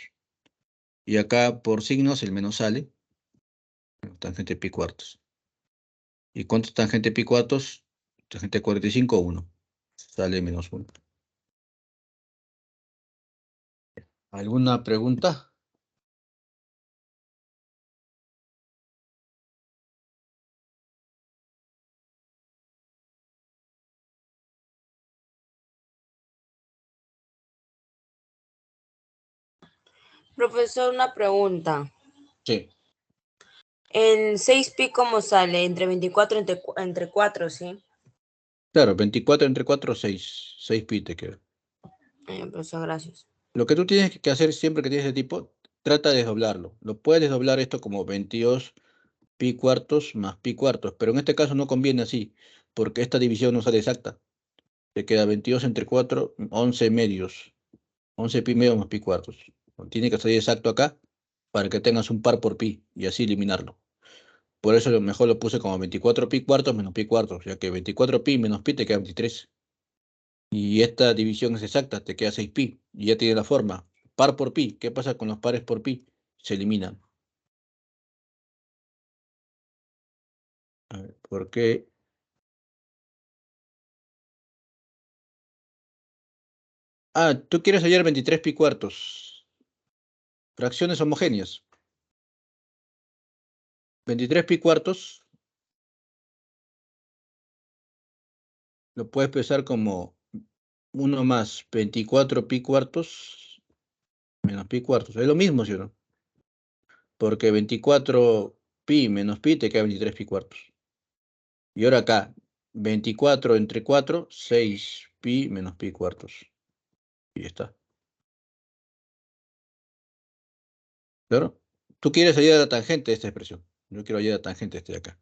Y acá por signos el menos sale, tangente pi cuartos. ¿Y cuánto es tangente pi cuartos? Tangente 45, 1. Sale menos 1. ¿Alguna pregunta? Profesor, una pregunta. Sí. ¿El 6pi cómo sale? Entre 24 entre 4, ¿sí? Claro, 24 entre 4, 6. 6 pi te queda. Profesor, gracias. Lo que tú tienes que hacer siempre que tienes de tipo, trata de desdoblarlo. Lo puedes desdoblar esto como 22 pi cuartos más pi cuartos, pero en este caso no conviene así, porque esta división no sale exacta. Te queda 22 entre 4, 11 medios. 11 pi medios más pi cuartos. Tiene que salir exacto acá para que tengas un par por pi y así eliminarlo. Por eso lo mejor lo puse como 24 pi cuartos menos pi cuartos, ya que 24 pi menos pi te queda 23. Y esta división es exacta, te queda 6 pi. Y ya tiene la forma. Par por pi. ¿Qué pasa con los pares por pi? Se eliminan. A ver, ¿por qué? Ah, tú quieres hallar 23 pi cuartos. Fracciones homogéneas. 23 pi cuartos lo puedes pensar como 1 más 24 pi cuartos menos pi cuartos. Es lo mismo, ¿sí o no? Porque 24 pi menos pi te queda 23 pi cuartos. Y ahora acá, 24 entre 4, 6 pi menos pi cuartos. Y ya está. ¿Claro? Tú quieres hallar la tangente de esta expresión. Yo quiero hallar la tangente de este de acá.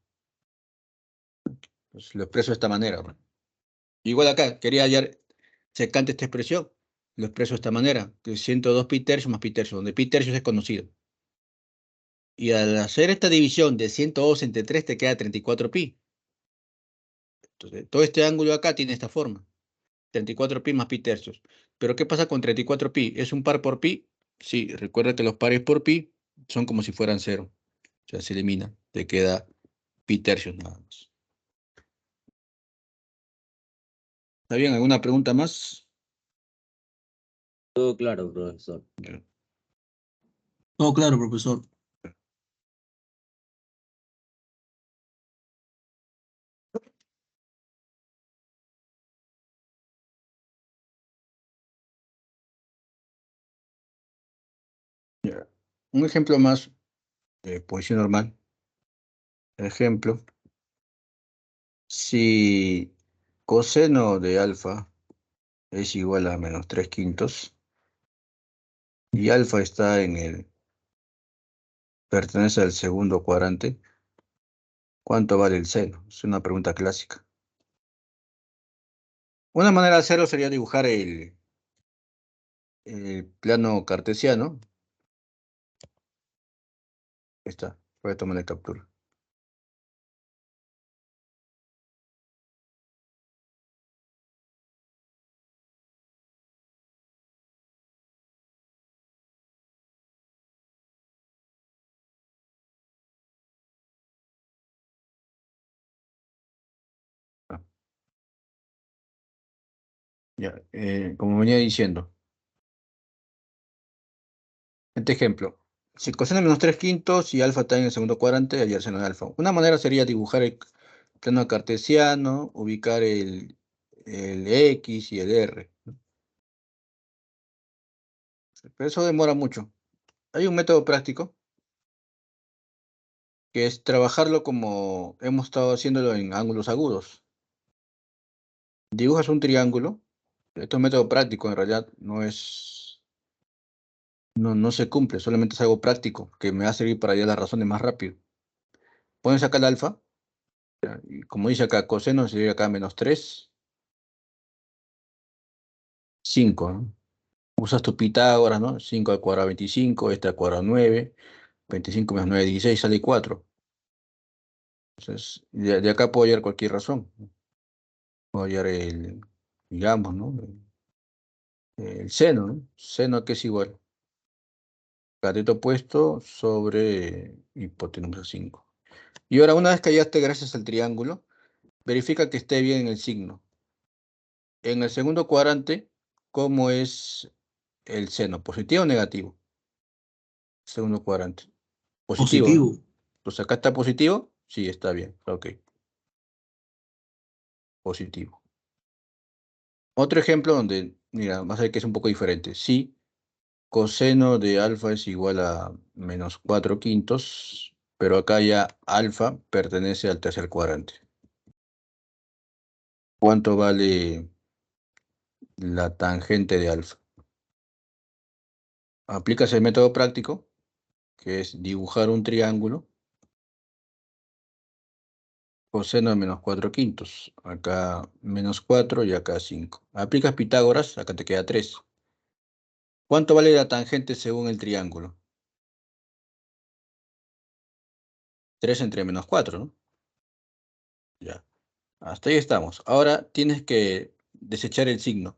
Pues lo expreso de esta manera, ¿no? Igual acá, quería hallar secante esta expresión. Lo expreso de esta manera, que es 102 pi tercios más pi tercios, donde pi tercios es conocido. Y al hacer esta división de 102 entre 3 te queda 34 pi. Entonces, todo este ángulo acá tiene esta forma. 34 pi más pi tercios. Pero ¿qué pasa con 34 pi? ¿Es un par por pi? Sí, recuerda que los pares por pi son como si fueran cero. O sea, se elimina. Te queda pi tercios nada más. ¿Está bien? ¿Alguna pregunta más? Todo claro, profesor. Ya. Todo claro, profesor. Ya. Un ejemplo más, posición normal. Ejemplo, si coseno de alfa es igual a menos 3 quintos y alfa está pertenece al segundo cuadrante, ¿cuánto vale el seno? Es una pregunta clásica. Una manera de hacerlo sería dibujar el plano cartesiano. Ahí está, voy a tomar la captura. Ah, ya, como venía diciendo, este ejemplo. Si coseno menos 3 quintos y alfa está en el segundo cuadrante, hallar seno de alfa. Una manera sería dibujar el plano cartesiano, ubicar el X y el R. Pero eso demora mucho. Hay un método práctico que es trabajarlo como hemos estado haciéndolo en ángulos agudos. Dibujas un triángulo. Esto es un método práctico, en realidad no se cumple, solamente es algo práctico que me va a servir para hallar las razones más rápido. Pones acá el alfa, y como dice acá, coseno sería acá menos 3, 5, ¿no? Usas tu Pitágoras, ¿no? 5 al cuadrado 25, este al cuadrado 9, 25 menos 9, 16, sale 4. Entonces, de acá puedo hallar cualquier razón. Puedo hallar digamos, ¿no? El seno, ¿no? Seno que es igual. Cateto opuesto sobre hipotenusa 5. Y ahora, una vez que hallaste gracias al triángulo, verifica que esté bien el signo. En el segundo cuadrante, ¿cómo es el seno? ¿Positivo o negativo? Segundo cuadrante. Positivo, ¿no? Positivo. Entonces acá está positivo. Sí, está bien. Ok, positivo. Otro ejemplo donde, mira, vas a ver que es un poco diferente. Si coseno de alfa es igual a menos 4 quintos, pero acá ya alfa pertenece al tercer cuadrante. ¿Cuánto vale la tangente de alfa? Aplicas el método práctico, que es dibujar un triángulo. Coseno de menos 4 quintos. Acá menos 4 y acá 5. Aplicas Pitágoras, acá te queda 3. ¿Cuánto vale la tangente según el triángulo? 3 entre menos 4, ¿no? Ya. Hasta ahí estamos. Ahora tienes que desechar el signo.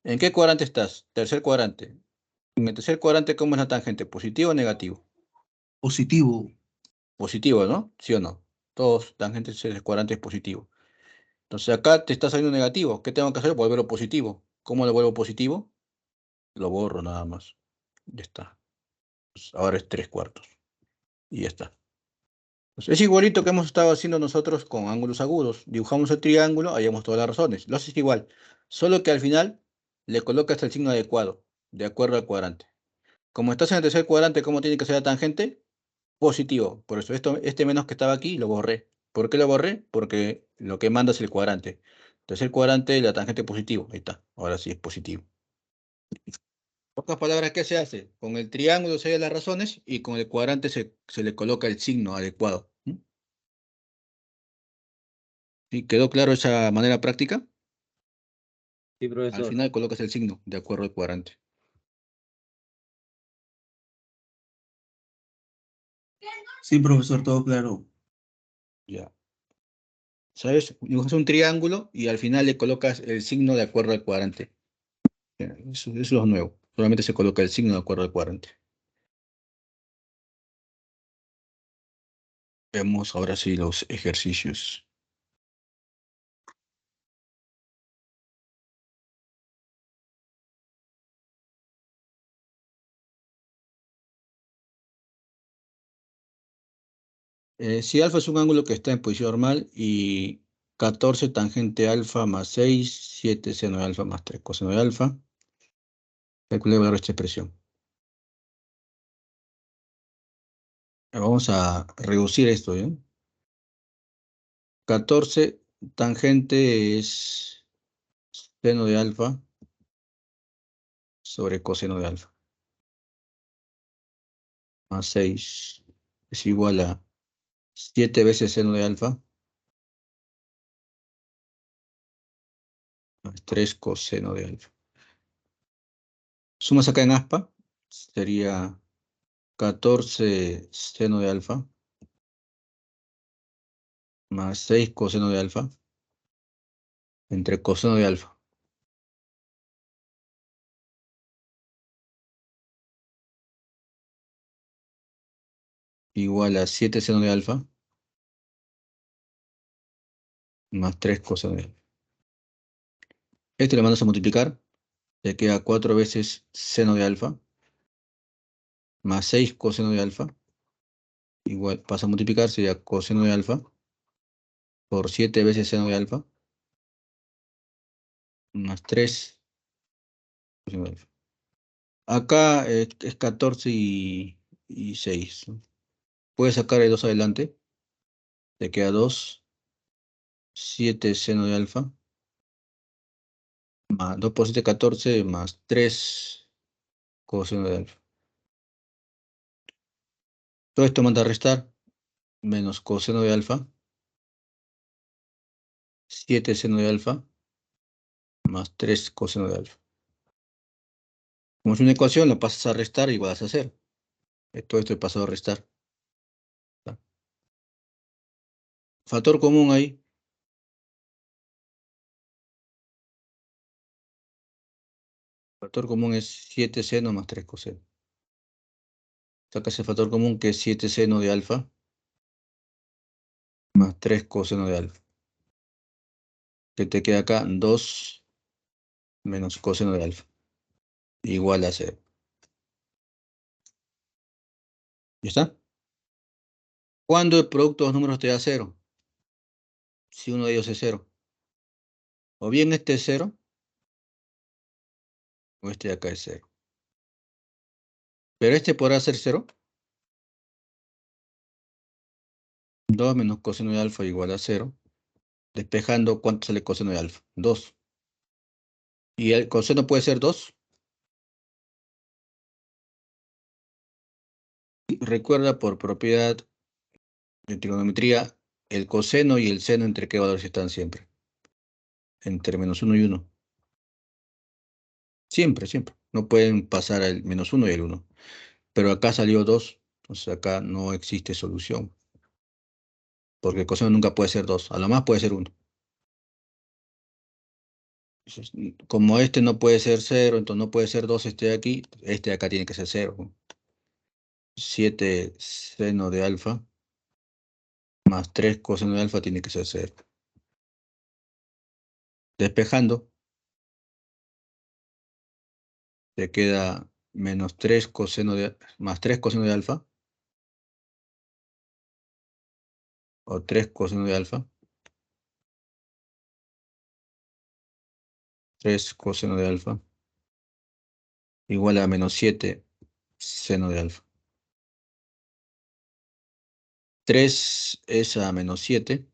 ¿En qué cuadrante estás? Tercer cuadrante. En el tercer cuadrante, ¿cómo es la tangente? ¿Positivo o negativo? Positivo. Positivo, ¿no? ¿Sí o no? Todos tangentes del cuadrante es positivo. Entonces acá te está saliendo negativo. ¿Qué tengo que hacer? Volverlo positivo. ¿Cómo lo vuelvo positivo? Lo borro nada más. Ya está. Pues ahora es 3/4. Y ya está. Pues es igualito que hemos estado haciendo nosotros con ángulos agudos. Dibujamos el triángulo, hallamos todas las razones. Lo haces igual. Solo que al final le colocas el signo adecuado, de acuerdo al cuadrante. Como estás en el tercer cuadrante, ¿cómo tiene que ser la tangente? Positivo. Por eso este menos que estaba aquí lo borré. ¿Por qué lo borré? Porque lo que manda es el cuadrante. Tercer cuadrante, la tangente positivo. Ahí está. Ahora sí es positivo. Pocas palabras, ¿qué se hace? Con el triángulo se hallan las razones y con el cuadrante se le coloca el signo adecuado. ¿Mm? ¿Sí? ¿Quedó claro esa manera práctica? Sí, Al profesor. final colocas el signo de acuerdo al cuadrante. Sí, profesor, todo claro. Ya. ¿Sabes? Dibujas un triángulo y al final le colocas el signo de acuerdo al cuadrante. Ya, eso es lo nuevo. Solamente se coloca el signo de acuerdo al cuadrante. Vemos ahora sí los ejercicios. Si alfa es un ángulo que está en posición normal y 14 tangente alfa más 6, 7 seno de alfa más 3 coseno de alfa, calcule el valor de esta expresión. Vamos a reducir esto, ¿eh? 14 tangente es seno de alfa sobre coseno de alfa. Más 6 es igual a 7 veces seno de alfa más 3 coseno de alfa. Sumas acá en aspa, sería 14 seno de alfa más 6 coseno de alfa entre coseno de alfa. Igual a 7 seno de alfa más 3 coseno de alfa. Este lo mandas a multiplicar, te queda 4 veces seno de alfa más 6 coseno de alfa. Igual pasa a multiplicar, sería coseno de alfa por 7 veces seno de alfa más 3 coseno de alfa. Acá es 14 y 6, ¿no? Puedes sacar el 2 adelante, te queda 2, 7 seno de alfa más 2 por 7, 14 más 3 coseno de alfa. Todo esto manda a restar, menos coseno de alfa, 7 seno de alfa, más 3 coseno de alfa. Como es una ecuación, la pasas a restar y vas a hacer. Todo esto he pasado a restar. ¿Tá? Factor común ahí. Factor común es 7 seno más 3 coseno. Sacas el factor común que es 7 seno de alfa más 3 coseno de alfa. Que te queda acá 2 menos coseno de alfa. Igual a 0. ¿Ya está? ¿Cuándo el producto de los números te da 0? Si uno de ellos es 0. O bien este es 0, o este de acá es 0. Pero este podrá ser 0. 2 menos coseno de alfa igual a 0. Despejando, ¿cuánto sale coseno de alfa? 2. ¿Y el coseno puede ser 2? Recuerda por propiedad de trigonometría, el coseno y el seno entre qué valores están siempre. Entre menos 1 y 1. Siempre, siempre. No pueden pasar al menos 1 y el 1. Pero acá salió 2. Entonces acá no existe solución. Porque el coseno nunca puede ser 2. A lo más puede ser 1. Entonces, como este no puede ser 0, entonces no puede ser 2 este de aquí. Este de acá tiene que ser 0. 7 seno de alfa más 3 coseno de alfa tiene que ser 0. Despejando, te queda menos 3 coseno de, más 3 coseno de alfa, o 3 coseno de alfa, 3 coseno de alfa, igual a menos 7 seno de alfa. 3 es a menos 7,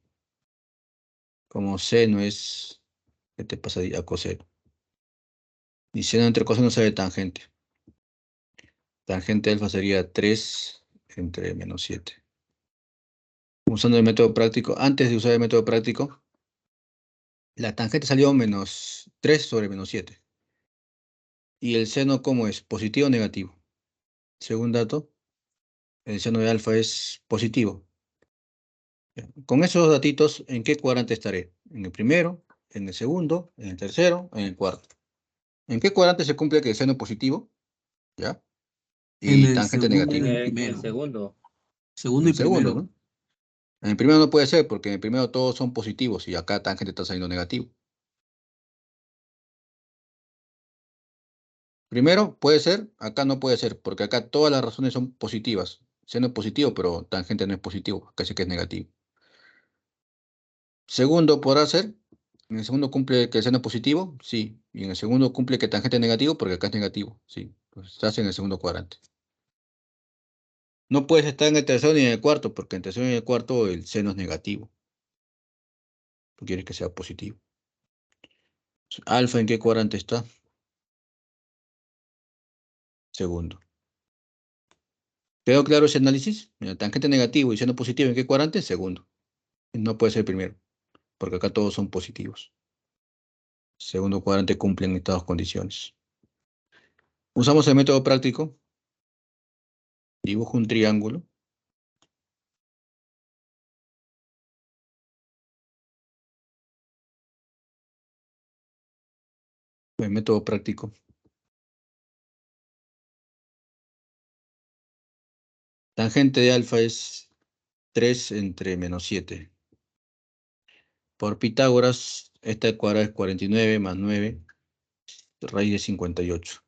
como seno es, ¿qué te pasa ahí? A coseno. Y seno entre coseno sale tangente. Tangente de alfa sería 3 entre menos 7. Usando el método práctico, antes de usar el método práctico, la tangente salió menos 3 sobre menos 7. ¿Y el seno cómo es? ¿Positivo o negativo? Según dato, el seno de alfa es positivo. Con esos datitos, ¿en qué cuadrante estaré? ¿En el primero, en el segundo, en el tercero, en el cuarto? ¿En qué cuadrante se cumple que el seno es positivo? ¿Ya? En Y el tangente segundo y negativo. en el En el primero. segundo. Segundo En y el segundo, primero. ¿no? En el primero no puede ser, porque en el primero todos son positivos y acá tangente está saliendo negativo. Primero puede ser, acá no puede ser, porque acá todas las razones son positivas. Seno es positivo, pero tangente no es positivo, casi que es negativo. Segundo podrá ser, en el segundo cumple que el seno es positivo, sí. Y en el segundo cumple que tangente es negativo, porque acá es negativo, sí. Pues estás en el segundo cuadrante. No puedes estar en el tercero ni en el cuarto, porque en el tercero y en el cuarto el seno es negativo. Tú quieres que sea positivo. Alfa, ¿en qué cuadrante está? Segundo. ¿Quedó claro ese análisis? Mira, tangente negativo y seno positivo, ¿en qué cuadrante? Segundo. No puede ser primero, porque acá todos son positivos. Segundo cuadrante cumplen estas dos condiciones. Usamos el método práctico. Dibujo un triángulo. El método práctico. Tangente de alfa es 3 entre menos 7. Por Pitágoras, esta cuadrada es 49 más 9, raíz de 58.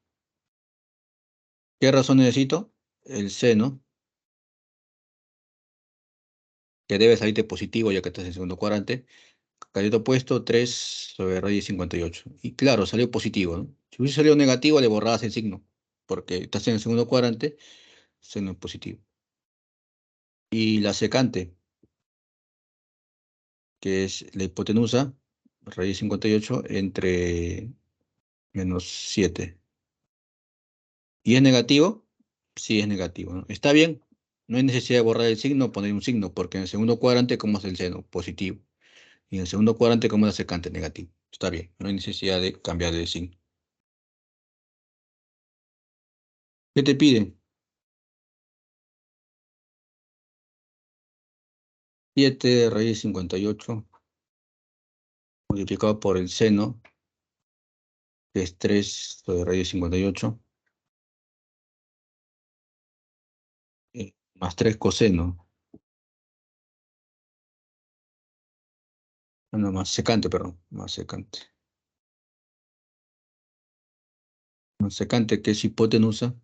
¿Qué razón necesito? El seno, que debe salir de positivo ya que estás en segundo cuadrante. Cateto opuesto, 3 sobre raíz de 58. Y claro, salió positivo, ¿no? Si hubiese salido negativo, le borrabas el signo, porque estás en el segundo cuadrante, seno es positivo. Y la secante, que es la hipotenusa, raíz de 58 entre menos 7. ¿Y es negativo? Sí, es negativo, ¿no? Está bien, no hay necesidad de borrar el signo, poner un signo, porque en el segundo cuadrante, ¿cómo es el seno? Positivo. Y en el segundo cuadrante, ¿cómo es la secante? Negativo. Está bien, no hay necesidad de cambiar de signo. ¿Qué te piden? 7 raíz de 58 multiplicado por el seno, que es 3 sobre raíz de 58, más 3 coseno. No, más secante, perdón, más secante. Más secante, que es hipotenusa,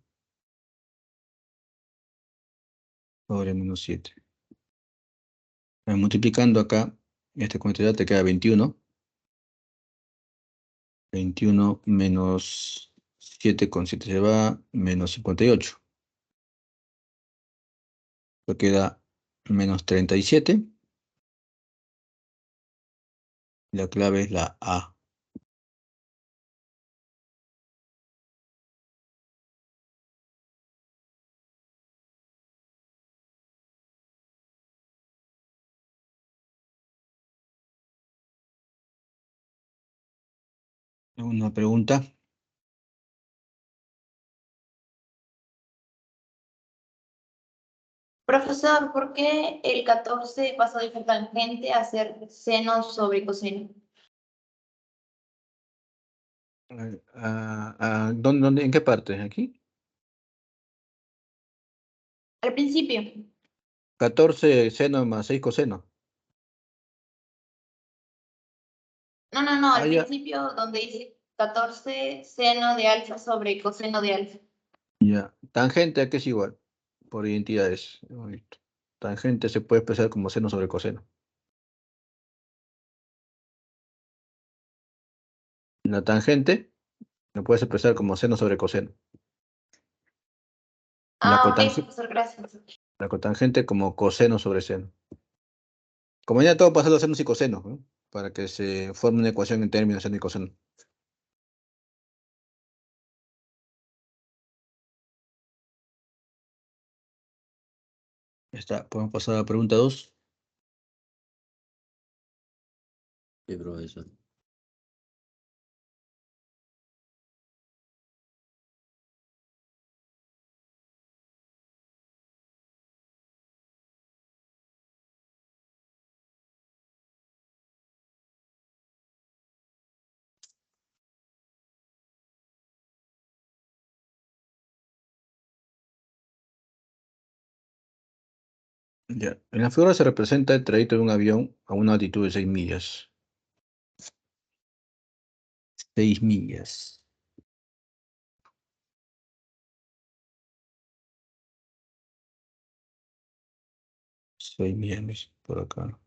sobre menos 7. Multiplicando acá, esta cantidad te queda 21. 21 menos 7 con 7 se va, menos 58. Esto queda menos 37. La clave es la A. Una pregunta. Profesor, ¿por qué el 14 pasó de ser tangente a ser seno sobre coseno? ¿En qué parte? ¿Aquí? Al principio. 14 seno más 6 coseno. No, al Ya. principio donde dice 14 seno de alfa sobre coseno de alfa. Ya. Tangente, ¿a qué es igual? Por identidades. Hemos visto. Tangente se puede expresar como seno sobre coseno. La tangente lo puedes expresar como seno sobre coseno. La Ok, cotangente, profesor, gracias. la cotangente como coseno sobre seno. Como ya todo pasa a los senos y cosenos, ¿no? Para que se forme una ecuación en términos de seno y coseno. Ya está, podemos pasar a la pregunta 2. Sí, profesor. Ya. En la figura se representa el trayecto de un avión a una altitud de 6 millas. 6 millas. 6 millas por acá.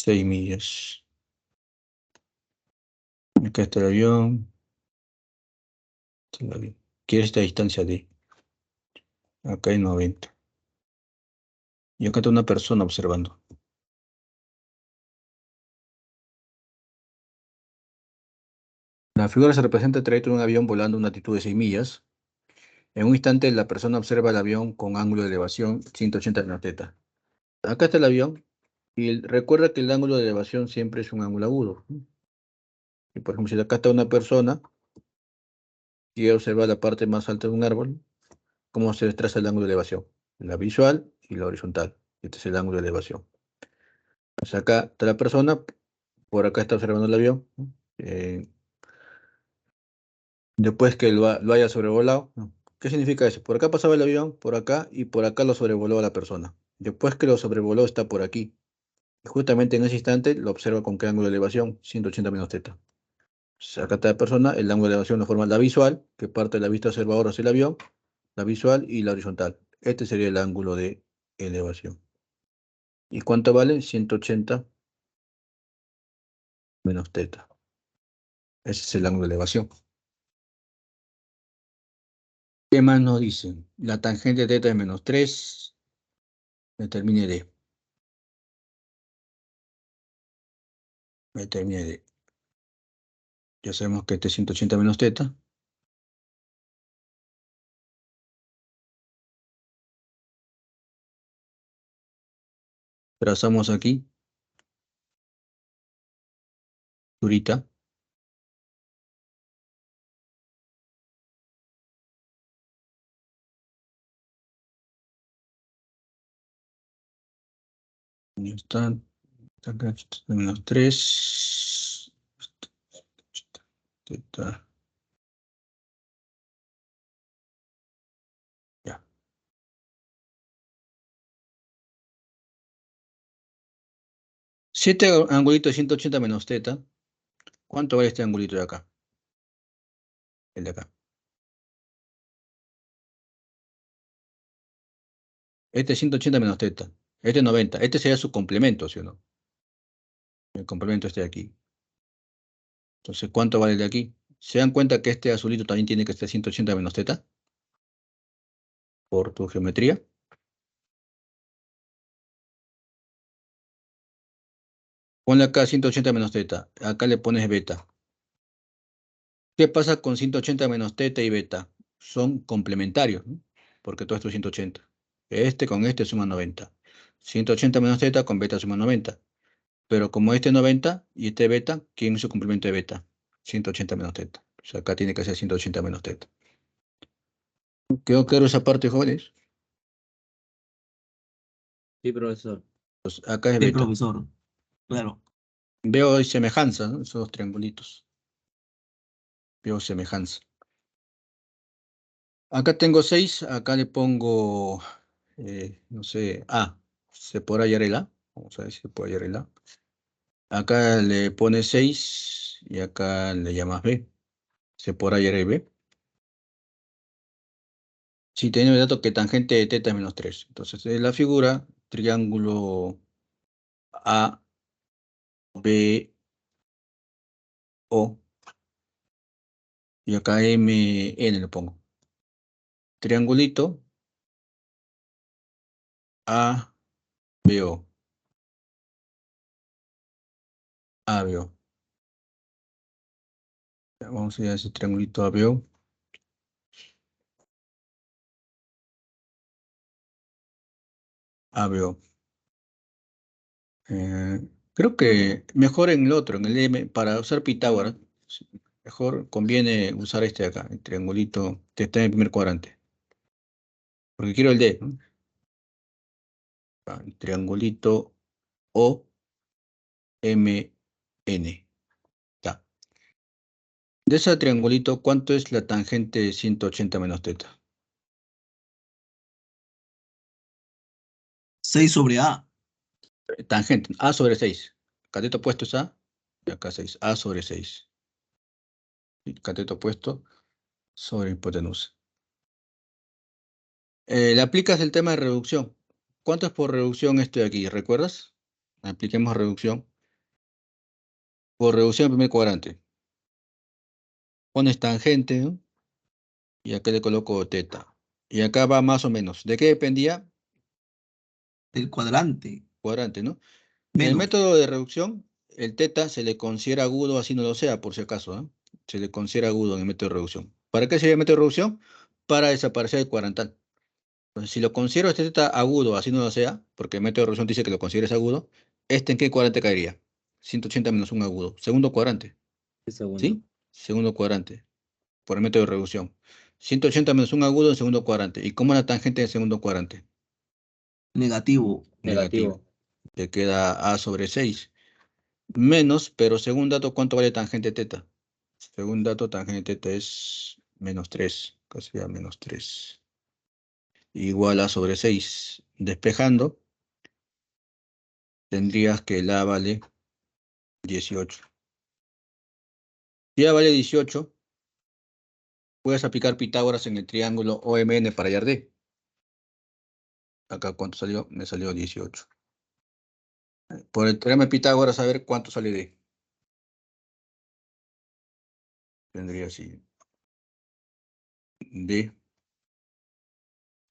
Seis millas. Acá está el avión. Está el avión. ¿Quieres esta distancia de? Acá hay 90. Y acá está una persona observando. la figura se representa el trayecto de un avión volando a una altitud de 6 millas. En un instante, la persona observa el avión con ángulo de elevación 180 menos θ. Acá está el avión, y recuerda que el ángulo de elevación siempre es un ángulo agudo. Y por ejemplo, si acá está una persona, y observa la parte más alta de un árbol, ¿cómo se traza el ángulo de elevación? La visual y la horizontal. Este es el ángulo de elevación. Pues acá está la persona, por acá está observando el avión. Después que lo haya sobrevolado. ¿Qué significa eso? Por acá pasaba el avión, por acá, y por acá lo sobrevoló a la persona. Después que lo sobrevoló está por aquí. Y justamente en ese instante lo observa con qué ángulo de elevación, 180 menos θ. Acá está la persona, el ángulo de elevación lo forma la visual, que parte de la vista observadora hacia el avión, la visual y la horizontal. Este sería el ángulo de elevación. ¿Y cuánto vale? 180 menos θ. Ese es el ángulo de elevación. ¿Qué más nos dicen? La tangente de θ es menos 3. Determine D. Determine D. Ya sabemos que este es 180 menos θ. Trazamos aquí. Durita. Ahí está. Acá menos 3. Θ. Ya. Si este angulito es 180 menos θ, ¿cuánto vale este angulito de acá? El de acá. Este es 180 menos θ. Este es 90. Este sería su complemento, ¿sí o no? El complemento este de aquí. Entonces, ¿cuánto vale el de aquí? ¿Se dan cuenta que este azulito también tiene que ser 180 menos θ? Por tu geometría. Ponle acá 180 menos θ. Acá le pones beta. ¿Qué pasa con 180 menos θ y beta? Son complementarios, ¿no? Porque todo esto es 180. Este con este suma 90. 180 menos θ con beta suma 90. Pero como este es 90 y este beta, ¿quién es su complemento de beta? 180 menos θ. O sea, acá tiene que ser 180 menos θ. ¿Quedó claro esa parte, jóvenes? Sí, profesor. Pues acá es Sí, beta. profesor. Claro. Veo semejanza, ¿no? Esos dos triangulitos. Veo semejanza. Acá tengo 6, acá le pongo, no sé, A. ¿Se podrá hallar el A? Vamos a ver si se puede hallar el A. Acá le pones 6 y acá le llamas B. ¿Se podrá hallar el B? Sí, teniendo el dato que tangente de θ es menos 3. Entonces, en la figura, triángulo A, B, O. Y acá M, N le pongo. Triangulito A, B, O. A, B, O. Vamos a ir a ese triangulito A, B, O. A, B, O. Creo que mejor en el otro, en el M, para usar Pitágoras, sí, mejor conviene usar este de acá, el triangulito que está en el primer cuadrante. Porque quiero el D, ¿no? El triangulito O, M, N. Ya. De ese triangulito, ¿cuánto es la tangente de 180 menos θ? 6 sobre A. Tangente, A sobre 6. Cateto opuesto es A, y acá 6. A sobre 6. Y cateto opuesto sobre hipotenusa. Le aplicas el tema de reducción. ¿Cuánto es por reducción esto de aquí? ¿Recuerdas? Apliquemos reducción. Por reducción en primer cuadrante. Pones tangente, ¿no? Y acá le coloco θ. Y acá va más o menos. ¿De qué dependía? Del cuadrante. Cuadrante, ¿no? En el Menos. método de reducción, el θ se le considera agudo así no lo sea, por si acaso, ¿no? se le considera agudo en el método de reducción. ¿Para qué sería el método de reducción? Para desaparecer el cuadrantal. Entonces, si lo considero este teta agudo, así no lo sea, porque el método de reducción dice que lo consideres agudo, ¿este en qué cuadrante caería? 180 menos un agudo. Segundo cuadrante, El segundo. ¿sí? Segundo cuadrante, por el método de reducción. 180 menos un agudo en segundo cuadrante. ¿Y cómo es la tangente del segundo cuadrante? Negativo. Negativo. Te queda A sobre 6. Menos, pero según dato, ¿cuánto vale tangente teta? Según dato, tangente teta es menos 3. Casi a menos 3. Igual a sobre 6. Despejando, tendrías que la vale 18. Si A vale 18, puedes aplicar Pitágoras en el triángulo OMN para hallar D. Acá, ¿cuánto salió? Me salió 18. Por el teorema de Pitágoras, a ver cuánto sale D. Tendría así. D.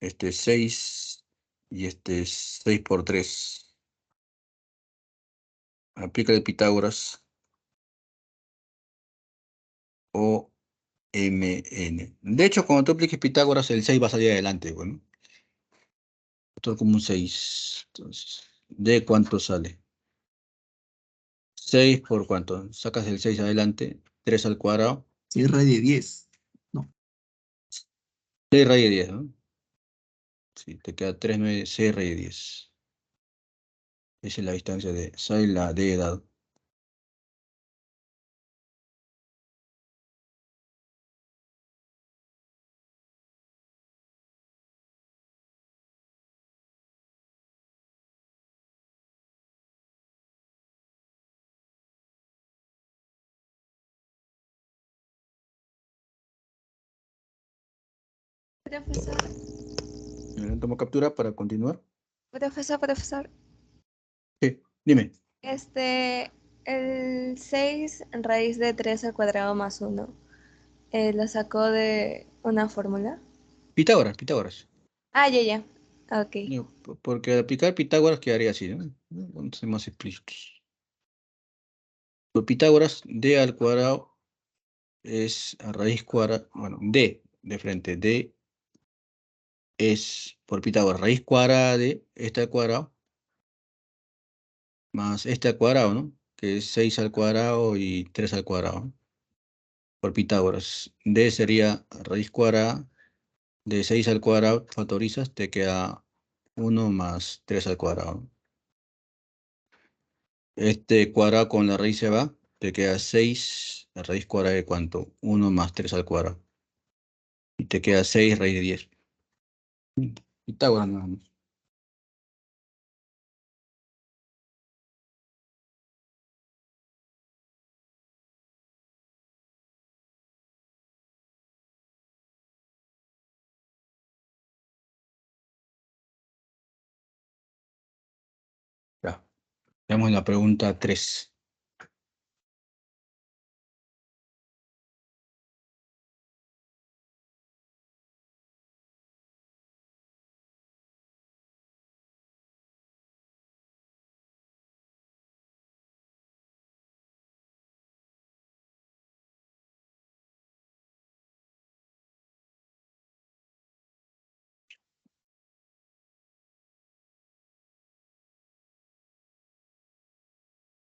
Este es 6 y este es 6 por 3. Aplica el Pitágoras o MN. De hecho, cuando tú apliques Pitágoras, el 6 va a salir adelante. Bueno, esto es como un 6. Entonces, ¿de cuánto sale? 6 por cuánto. Sacas el 6 adelante. 3 al cuadrado. 6 raíz de 10. No. 6 raíz de 10, ¿no? Sí, te queda 3, 9, 6 raíz de 10. Esa es la distancia de... Sale la D dado. Profesor, Tomo captura para continuar. profesor. Sí, dime. El 6 raíz de 3 al cuadrado más 1, ¿lo sacó de una fórmula? Pitágoras, Pitágoras. Ah, ya. Ok. Porque al aplicar Pitágoras quedaría así, ¿no? Vamos a ser más explícitos. Por Pitágoras, D al cuadrado es a raíz cuadrada, bueno, D de frente, D es por Pitágoras, raíz cuadrada de este al cuadrado, más este al cuadrado, ¿no? Que es 6 al cuadrado y 3 al cuadrado, ¿no? Por Pitágoras, D sería raíz cuadrada de 6 al cuadrado, factorizas, te queda 1 más 3 al cuadrado, ¿no? Este cuadrado con la raíz se va, te queda 6, la raíz cuadrada de cuánto, 1 más 3 al cuadrado. Y te queda 6 raíz de 10. Pitágoras nada más. Ya. Veamos la pregunta 3.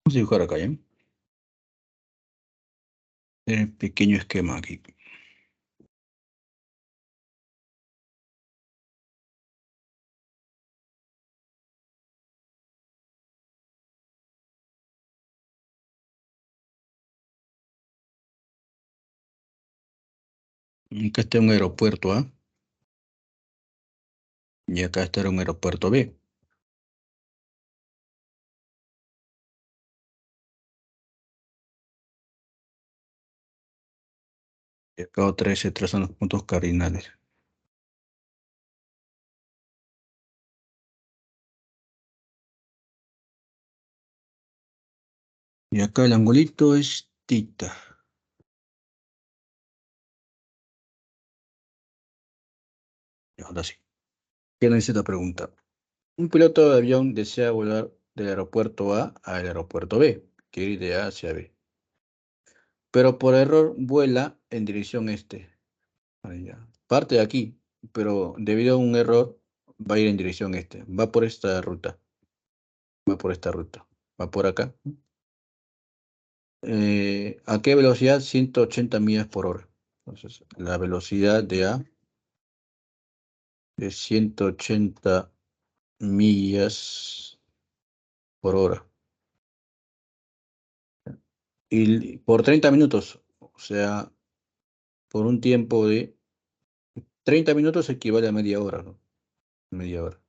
Vamos a dibujar acá, ¿ya? El pequeño esquema aquí. Acá está un aeropuerto A. Y acá está un aeropuerto B. Y acá otra vez se trazan los puntos cardinales. Y acá el angulito es tita. Y ahora sí. ¿Qué nos dice esta pregunta? Un piloto de avión desea volar del aeropuerto A al aeropuerto B. Quiere ir de A hacia B. pero por error vuela en dirección este. Ahí ya. Parte de aquí, pero debido a un error va a ir en dirección este. Va por esta ruta. Va por esta ruta. Va por acá. ¿A qué velocidad? 180 millas por hora. Entonces, la velocidad de A es 180 millas por hora. Y por 30 minutos, o sea, por un tiempo de 30 minutos equivale a media hora, ¿no? Media hora.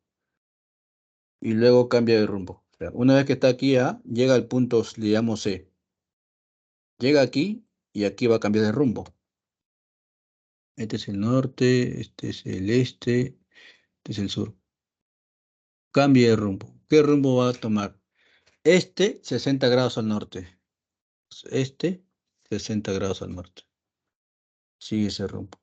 Y luego cambia de rumbo. O sea, una vez que está aquí A, llega al punto, le llamo C. Llega aquí y aquí va a cambiar de rumbo. Este es el norte, este es el este, este es el sur. Cambia de rumbo. ¿Qué rumbo va a tomar? Este, 60 grados al norte. Este, 60 grados al norte. Sigue ese rumbo.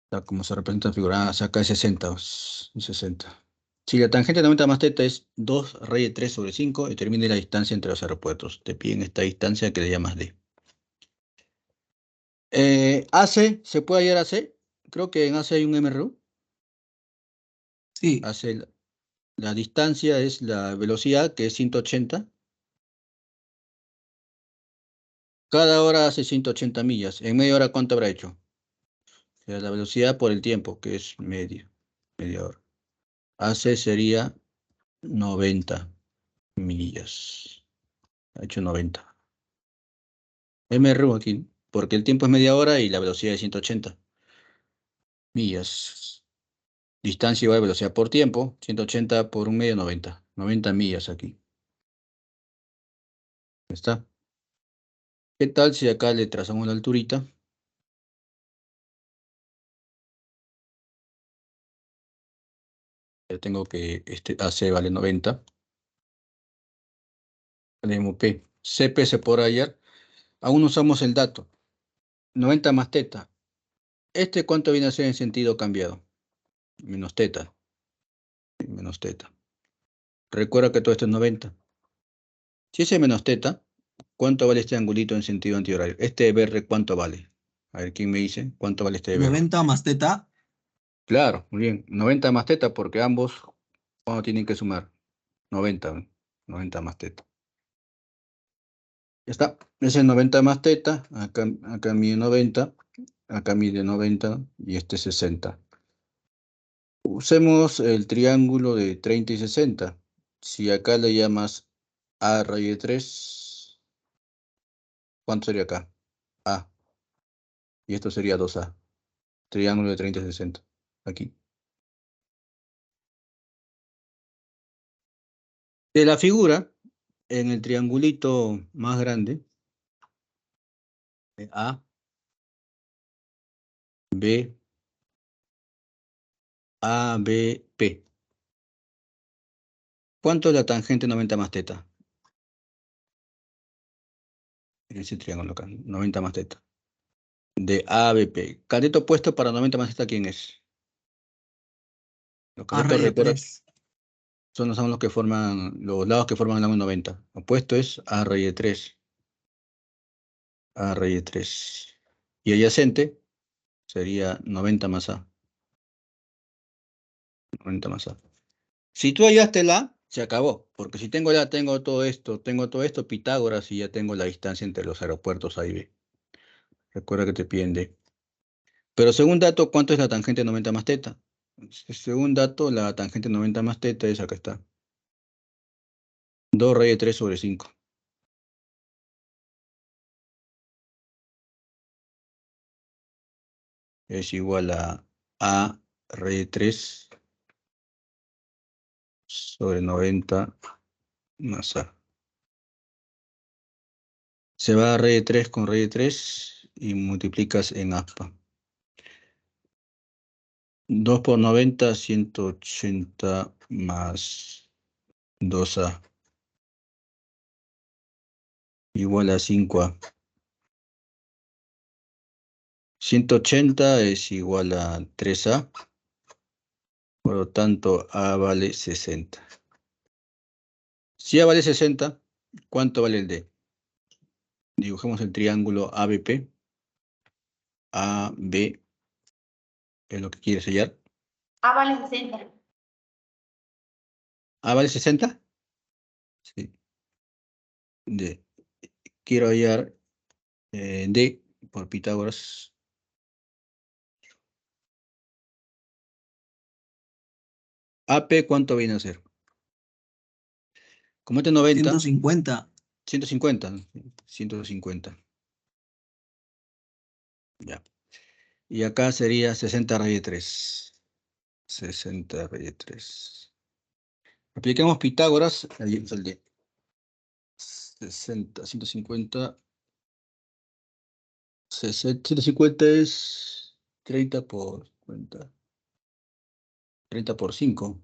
Está como se representa figurada, acá es 60. 60. Si la tangente de 90 más teta es 2 raíz de 3 sobre 5, determine la distancia entre los aeropuertos. Te piden esta distancia que le llamas D. AC, ¿se puede hallar AC? Creo que en AC hay un MRU. Sí, AC, la distancia es la velocidad, que es 180. Cada hora hace 180 millas. En media hora, ¿cuánto habrá hecho? O sea, la velocidad por el tiempo, que es media hora. AC sería 90 millas. Ha hecho 90. MRU aquí, porque el tiempo es media hora y la velocidad es 180 millas. Distancia igual a velocidad por tiempo, 180 por un medio, 90. 90 millas aquí. ¿Está? ¿Qué tal si acá le trazamos la alturita? Ya tengo que este AC vale 90. Tenemos P. CP se podrá hallar. Aún no usamos el dato. 90 más teta. ¿Este cuánto viene a ser en sentido cambiado? Menos teta. Menos teta. Recuerda que todo esto es 90. Si ese es menos teta, ¿cuánto vale este angulito en sentido antihorario? Este BR, ¿cuánto vale? A ver, ¿quién me dice? ¿Cuánto vale este BR? 90 más teta. Claro, muy bien. 90 más teta porque ambos, ¿cuándo tienen que sumar? 90. 90 más teta. Ya está. Ese es 90 más teta. Acá mide 90. Acá mide 90 y este 60. Usemos el triángulo de 30 y 60. Si acá le llamas A raíz de 3, ¿cuánto sería acá? A. Y esto sería 2A. Triángulo de 30 y 60. Aquí. De la figura, en el triangulito más grande, A, B, A, B, P. ¿Cuánto es la tangente 90 más teta? En ese triángulo acá, 90 más teta. De A a B, P. Cateto opuesto para 90 más teta, ¿quién es? Los A catetos, raíz de recuerda, 3. son los que forman, los lados que forman el ángulo 90. Opuesto es A raíz de 3. A raíz de 3. Y adyacente sería 90 más A. 90 más A. Si tú hallaste la, se acabó. Porque si tengo la, tengo todo esto, Pitágoras, y ya tengo la distancia entre los aeropuertos A y B. Recuerda que te piden D. Pero según dato, ¿cuánto es la tangente 90 más teta? Según dato, la tangente 90 más teta es acá está. 2 raíz de 3 sobre 5. Es igual a raíz de 3 sobre 90 más A. Se va a raíz de 3 con raíz de 3 y multiplicas en aspa. 2 por 90, 180 más 2A. Igual a 5A. 180 es igual a 3A. Por lo tanto, A vale 60. Si A vale 60, ¿cuánto vale el D? Dibujemos el triángulo ABP. AB es lo que quiere sellar. A vale 60. ¿A vale 60? Sí. D. Quiero hallar D por Pitágoras. AP, ¿cuánto viene a ser? Como este 90, 150. 150. 150. Ya. Y acá sería 60 raíz de 3. 60 raíz de 3. Apliquemos Pitágoras. Ahí es el D. 60, 150. 150 es 30 por 50. 30 por 5.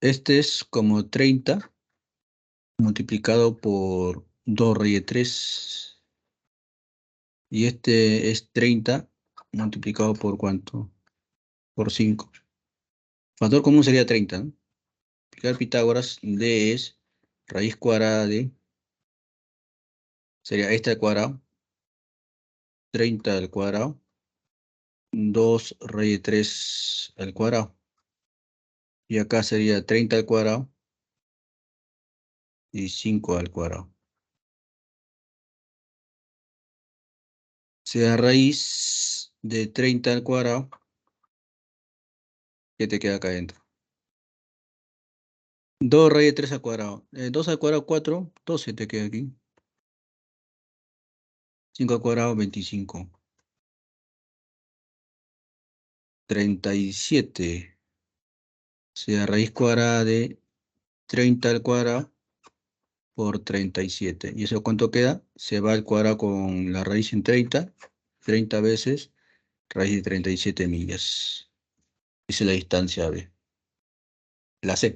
Este es como 30 multiplicado por 2 raíz de 3. Y este es 30 multiplicado por ¿cuánto? Por 5. Factor común sería 30, ¿no? Aplicar Pitágoras, D es raíz cuadrada de, sería esta al cuadrado, 30 al cuadrado, 2 raíz de 3 al cuadrado. Y acá sería 30 al cuadrado y 5 al cuadrado. Sea raíz de 30 al cuadrado, ¿qué te queda acá adentro? 2 raíz de 3 al cuadrado. 2 al cuadrado, 4. 12 te queda aquí. 5 al cuadrado, 25. 37. Sea raíz cuadrada de 30 al cuadrado por 37. ¿Y eso cuánto queda? Se va al cuadrado con la raíz en 30. 30 veces raíz de 37 millas. Esa es la distancia B. La C.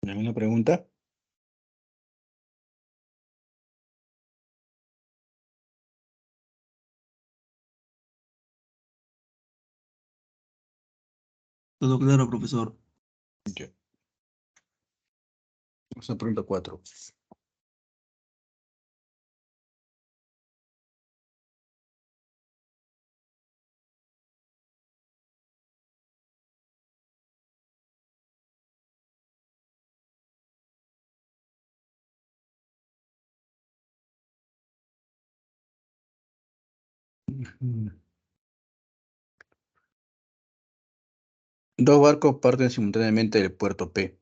¿Alguna pregunta? Todo claro, profesor. Ya. Vamos a pregunta 4. Dos barcos parten simultáneamente del puerto P.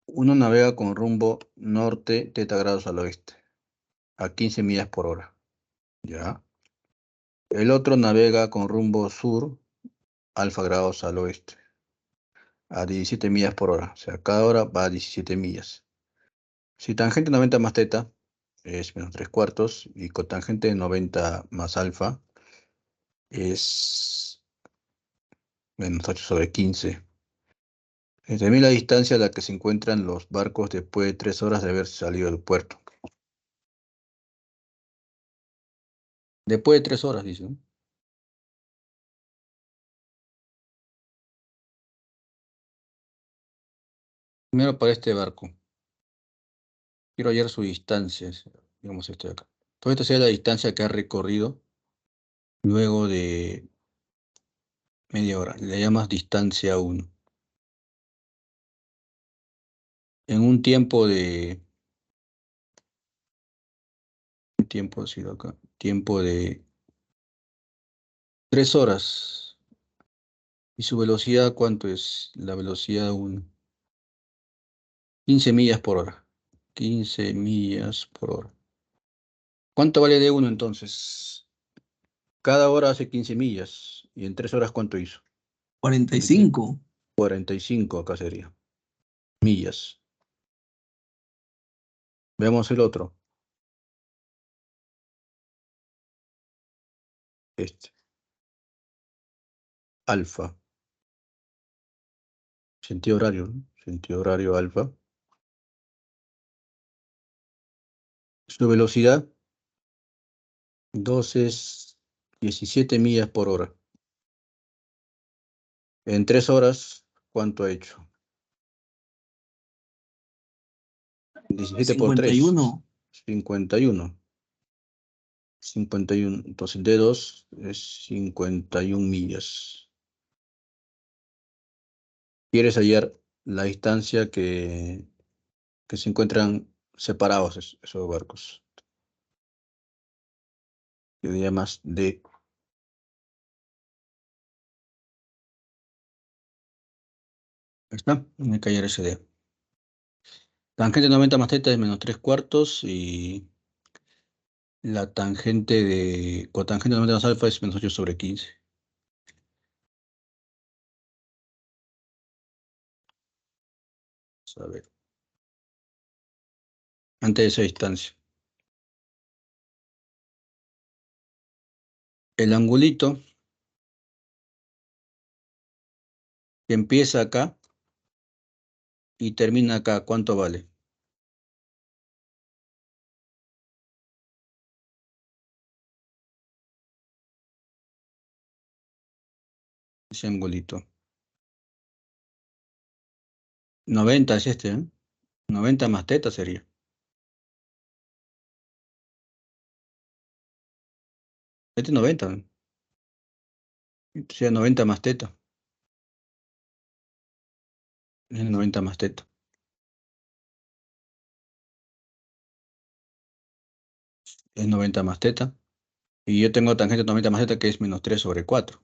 Uno navega con rumbo norte, θ grados al oeste, a 15 millas por hora. ¿Ya? El otro navega con rumbo sur, alfa grados al oeste, a 17 millas por hora. O sea, cada hora va a 17 millas. Si tangente 90 más θ es menos 3 cuartos, y cotangente 90 más alfa es menos 8 sobre 15. Determina la distancia a la que se encuentran los barcos después de 3 horas de haber salido del puerto. Después de 3 horas, dice, ¿no? Primero para este barco. Quiero hallar su distancia, digamos este de acá. Todo esto sería la distancia que ha recorrido luego de media hora. Le llamas distancia 1. En un tiempo de... Tiempo, ha sido acá. Tiempo de 3 horas. ¿Y su velocidad cuánto es? La velocidad 1. 15 millas por hora. 15 millas por hora. ¿Cuánto vale de 1 entonces? Cada hora hace 15 millas. ¿Y en 3 horas cuánto hizo? 45. 45 acá sería. Millas. Veamos el otro. Este. alfa. Sentido horario, ¿no? Sentido horario alfa. Su velocidad, 17 millas por hora. En 3 horas, ¿cuánto ha hecho? 17 por 3. 51. 51. 51. Entonces, D2 es 51 millas. ¿Quieres hallar la distancia que se encuentran separados esos barcos? Que le llamas D. Ahí está, hay que hallar ese D. Tangente 90 más teta es menos 3 cuartos y la tangente de cotangente 90 más alfa es menos 8 sobre 15. Vamos a ver. Antes de esa distancia. El angulito que empieza acá y termina acá, ¿cuánto vale? Ese angulito. 90 es este, ¿eh? 90 más teta sería. Este es 90, ¿no? O sea, 90 más teta. Es 90 más teta. Es 90 más teta. Y yo tengo tangente 90 más teta que es menos 3 sobre 4.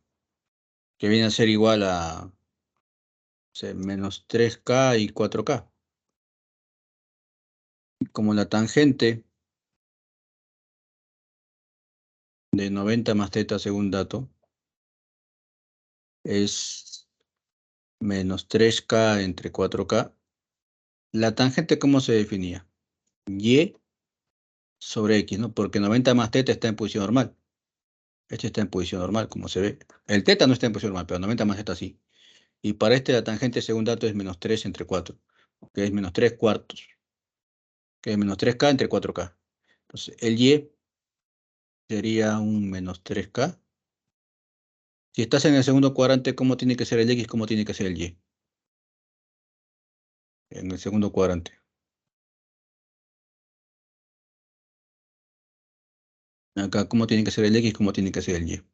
Que viene a ser igual a menos 3K y 4K. Como la tangente de 90 más teta según dato es menos 3K entre 4K. La tangente, ¿cómo se definía? Y sobre X, ¿no? Porque 90 más teta está en posición normal. Este está en posición normal, como se ve. El teta no está en posición normal, pero 90 más teta sí. Y para este la tangente según dato es menos 3 entre 4, que es menos 3 cuartos, que es menos 3K entre 4K. Entonces, el Y sería un menos 3K. Si estás en el segundo cuadrante, ¿cómo tiene que ser el X? ¿Cómo tiene que ser el Y? En el segundo cuadrante. Acá, ¿cómo tiene que ser el X? ¿Cómo tiene que ser el Y?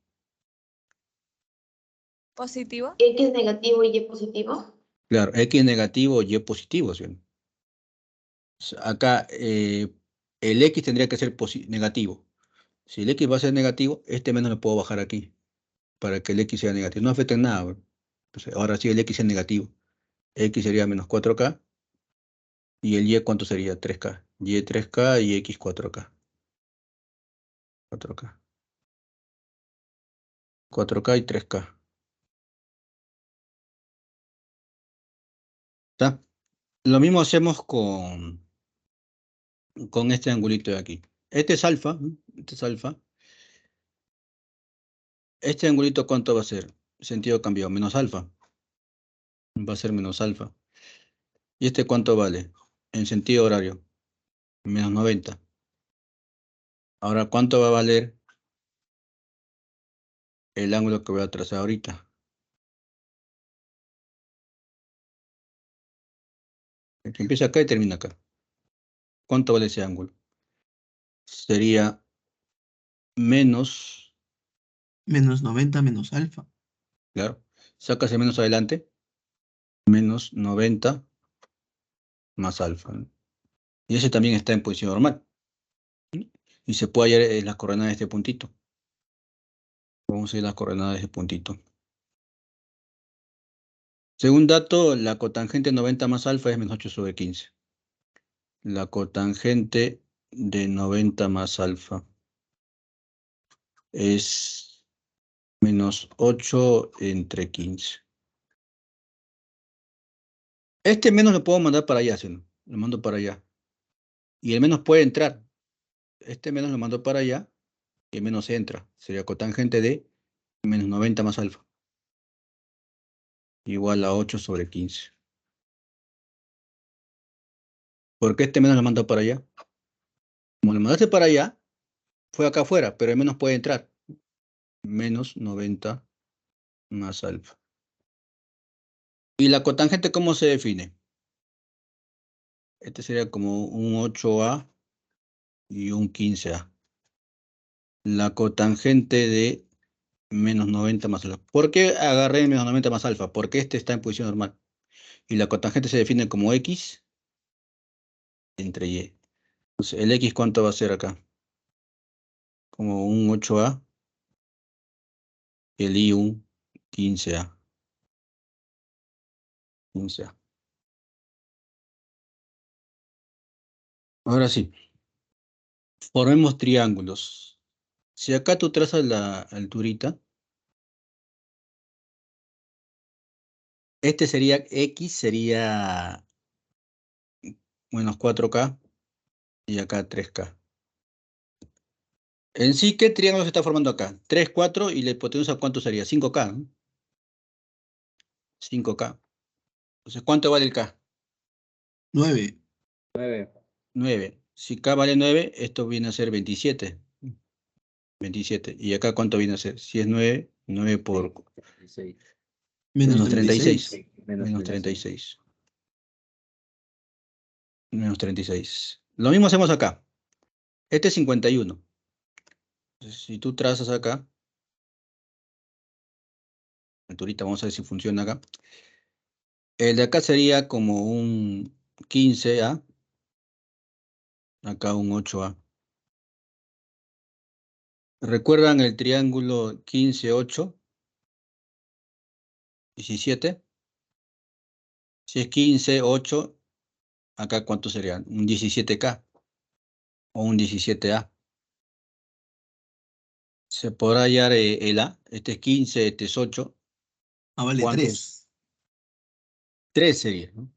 Positivo. X negativo y Y positivo. Claro, X negativo, Y positivo, ¿sí? Acá el X tendría que ser negativo. Si el X va a ser negativo, este menos lo puedo bajar aquí, para que el X sea negativo. No afecta en nada, ¿ve? Entonces, ahora sí el X es negativo. X sería menos 4K, y el Y, ¿cuánto sería? 3K. Y 3K y X 4K. 4K. 4K y 3K. ¿Está? Lo mismo hacemos con este angulito de aquí. Este es alfa, ¿no? Este es alfa. Este angulito, ¿cuánto va a ser? Sentido cambiado, menos alfa. Va a ser menos alfa. ¿Y este cuánto vale? En sentido horario, menos 90. Ahora, ¿cuánto va a valer el ángulo que voy a trazar ahorita? El que empieza acá y termina acá. ¿Cuánto vale ese ángulo? Sería menos, Menos 90 menos alfa. claro, sacas el menos adelante, menos 90 más alfa, ¿no? Y ese también está en posición normal. Y se puede hallar en las coordenadas de este puntito. Vamos a ir a las coordenadas de este puntito. Según dato, la cotangente 90 más alfa es menos 8 sobre 15. La cotangente de 90 más alfa es menos 8 entre 15. Este menos lo puedo mandar para allá, ¿sí? ¿No? Lo mando para allá. Y el menos puede entrar. Este menos lo mando para allá y el menos entra. Sería cotangente de menos 90 más alfa. igual a 8 sobre 15. ¿Por qué este menos lo mando para allá? Como lo mandaste para allá, fue acá afuera, pero el menos puede entrar. Menos 90 más alfa. ¿Y la cotangente cómo se define? Este sería como un 8A y un 15A. La cotangente de menos 90 más alfa. ¿Por qué agarré menos 90 más alfa? Porque este está en posición normal. Y la cotangente se define como X entre Y. Entonces, ¿el X cuánto va a ser acá? Como un 8A y el Y un 15A. 15A. Ahora sí, formemos triángulos. Si acá tú trazas la alturita, este sería X, sería menos 4K y acá 3K. En sí, ¿qué triángulo se está formando acá? 3, 4 y la hipotenusa, ¿cuánto sería? 5K, ¿no? 5K. Entonces, ¿cuánto vale el K? 9. 9. Si K vale 9, esto viene a ser 27. 27. ¿Y acá cuánto viene a ser? Si es 9, 9 por Menos menos 36. 36. Menos 36. Menos 36. Lo mismo hacemos acá. Este es 51. Entonces, si tú trazas acá, alturita, vamos a ver si funciona acá. El de acá sería como un 15A. Acá un 8A. ¿Recuerdan el triángulo 15, 8, 17? Si es 15, 8, acá ¿cuánto sería? Un 17K o un 17A. Se podrá hallar el A. Este es 15, este es 8. Ah, vale, ¿Cuánto 3. es? 3 sería, ¿no?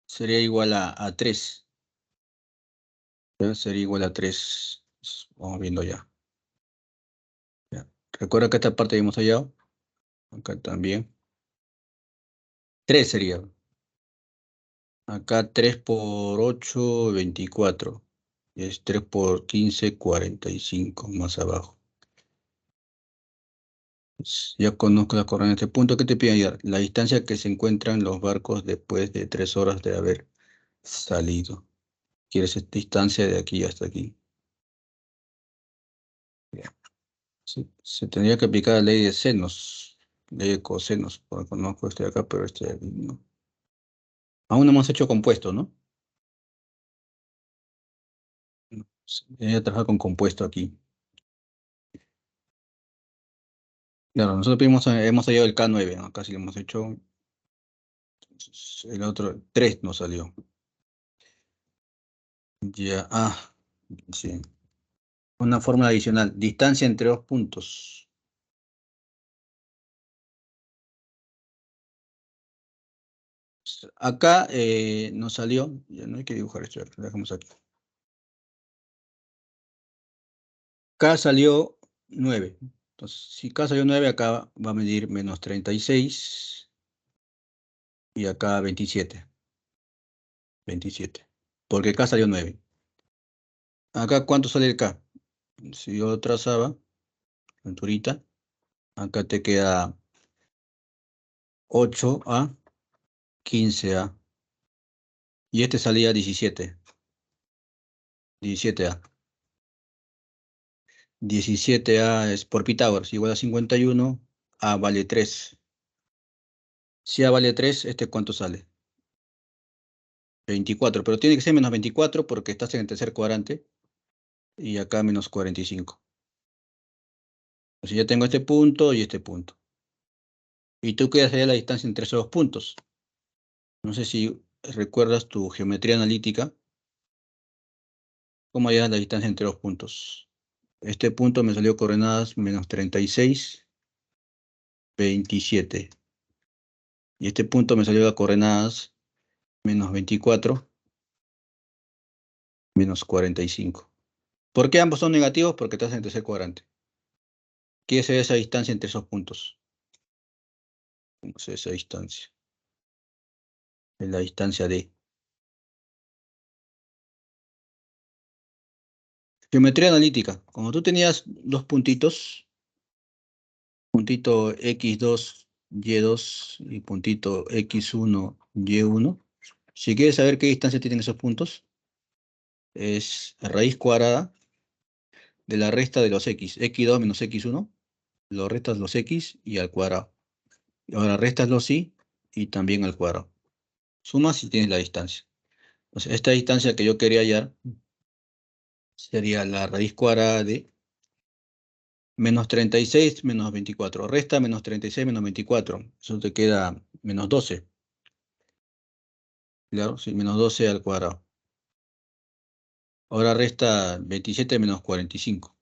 Sería igual a 3. Sería igual a 3. Vamos viendo ya. Ya. Recuerda que esta parte habíamos hallado. Acá también. 3 sería. Acá 3 por 8, 24. Y es 3 por 15, 45. Más abajo. Ya conozco la coordenada de este punto. ¿Qué te piden ya? La distancia que se encuentran los barcos después de 3 horas de haber salido. ¿Quieres esta distancia de aquí hasta aquí? Ya. Se tendría que aplicar la ley de senos. Ley de cosenos. Porque conozco este de acá, pero este de aquí no. Aún no hemos hecho compuesto, ¿no? Voy a trabajar con compuesto aquí. Claro, nosotros hemos hallado el K9, ¿no? Acá sí lo hemos hecho. El otro 3 nos salió. Ya, sí. Una fórmula adicional. Distancia entre dos puntos. Acá nos salió. Ya no hay que dibujar esto, lo dejamos aquí. K salió 9. Entonces, si K salió 9, acá va a medir menos 36. Y acá 27. 27. Porque K salió 9. Acá, ¿cuánto sale el K? Si yo lo trazaba, alturita, acá te queda 8A, 15A. Y este salía 17. 17A. 17A es por Pitágoras, igual a 51. A vale 3. Si A vale 3, ¿este cuánto sale? 24, pero tiene que ser menos 24 porque estás en el tercer cuadrante. Y acá menos 45. Entonces ya tengo este punto y este punto. Y tú quedas allá la distancia entre esos dos puntos. No sé si recuerdas tu geometría analítica. ¿Cómo hallas la distancia entre dos puntos? Este punto me salió coordenadas menos 36, 27. Y este punto me salió a coordenadas menos 24, menos 45. ¿Por qué ambos son negativos? Porque estás en el tercer cuadrante. ¿Qué es esa distancia entre esos puntos? Tenemos esa distancia. Es la distancia D. Geometría analítica. Como tú tenías dos puntitos, puntito x2, y2 y puntito x1, y1. Si quieres saber qué distancia tienen esos puntos, es raíz cuadrada de la resta de los x. x2 menos x1, lo restas los x y al cuadrado. Y ahora restas los y también al cuadrado. Sumas y tienes la distancia. Entonces, esta distancia que yo quería hallar sería la raíz cuadrada de menos 36 menos 24. Resta menos 36 menos 24. Eso te queda menos 12. Claro, sí, menos 12 al cuadrado. Ahora resta 27 menos 45.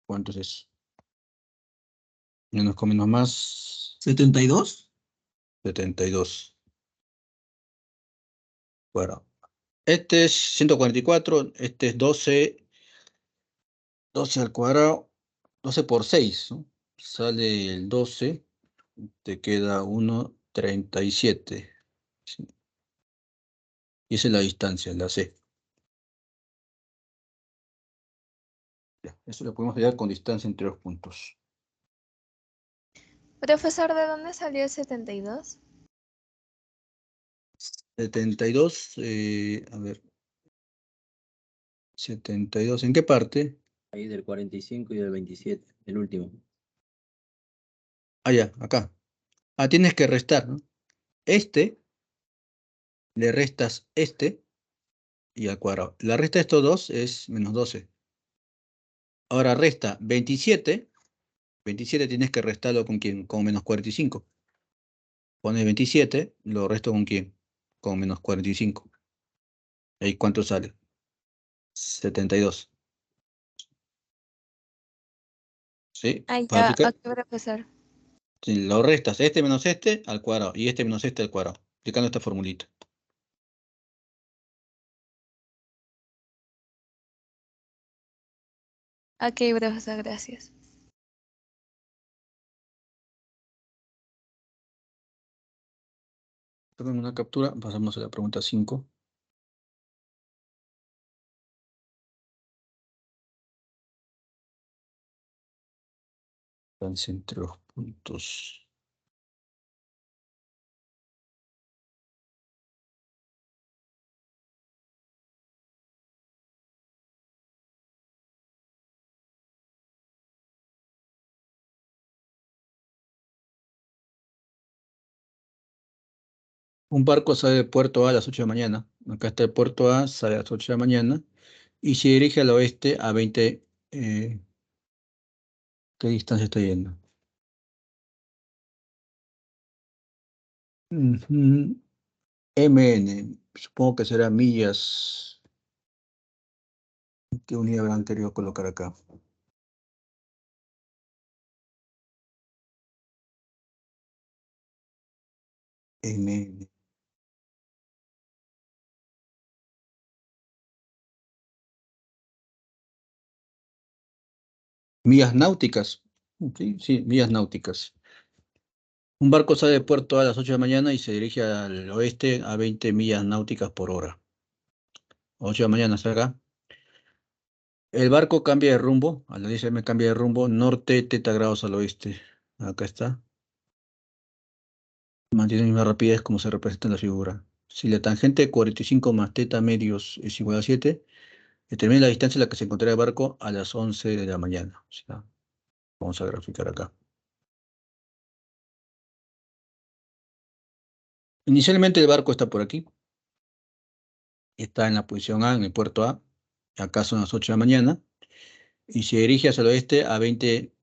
¿Cuánto es eso? Menos con menos más, 72. 72. Cuadrado. Este es 144, este es 12 al cuadrado, 12 por 6, ¿no? Sale el 12, te queda 1,37. ¿Sí? Y esa es la distancia, la C. Ya, eso lo podemos hallar con distancia entre los puntos. Profesor, ¿de dónde salió el 72? 72, a ver, 72, ¿en qué parte? Ahí del 45 y del 27, el último. Ah, ya, acá. Ah, tienes que restar, ¿no? Este, le restas este y al cuadrado. La resta de estos dos es menos 12. Ahora resta 27. 27 tienes que restarlo con quién? Con menos 45. Pones 27, lo resto con quién? Con menos 45. ¿Y cuánto sale? 72. ¿Sí? Ah, Para ya, aplicar, ok, profesor. si lo restas este menos este al cuadrado y este menos este al cuadrado, aplicando esta formulita. Ok, profesor, gracias. Tomen una captura, pasamos a la pregunta 5. Distancia entre los puntos. Un barco sale de puerto A las 8 de la mañana. Acá está el puerto A, sale a las 8 de la mañana y se dirige al oeste a 20. ¿Qué distancia está yendo? Ujú. MN, supongo que será millas. ¿Qué unidad habrán querido colocar acá? MN. Millas náuticas. Sí, sí, millas náuticas. Un barco sale de puerto a las 8 de la mañana y se dirige al oeste a 20 millas náuticas por hora. 8 de la mañana hasta acá. El barco cambia de rumbo, a las 10 m cambia de rumbo, norte, teta grados al oeste. Acá está. Mantiene la misma rapidez como se representa en la figura. Si la tangente de 45 más teta medios es igual a 7, determina la distancia en la que se encontrará el barco a las 11 de la mañana. O sea, vamos a graficar acá. Inicialmente el barco está por aquí. Está en la posición A, en el puerto A. Acá son las 8 de la mañana. Y se dirige hacia el oeste a 20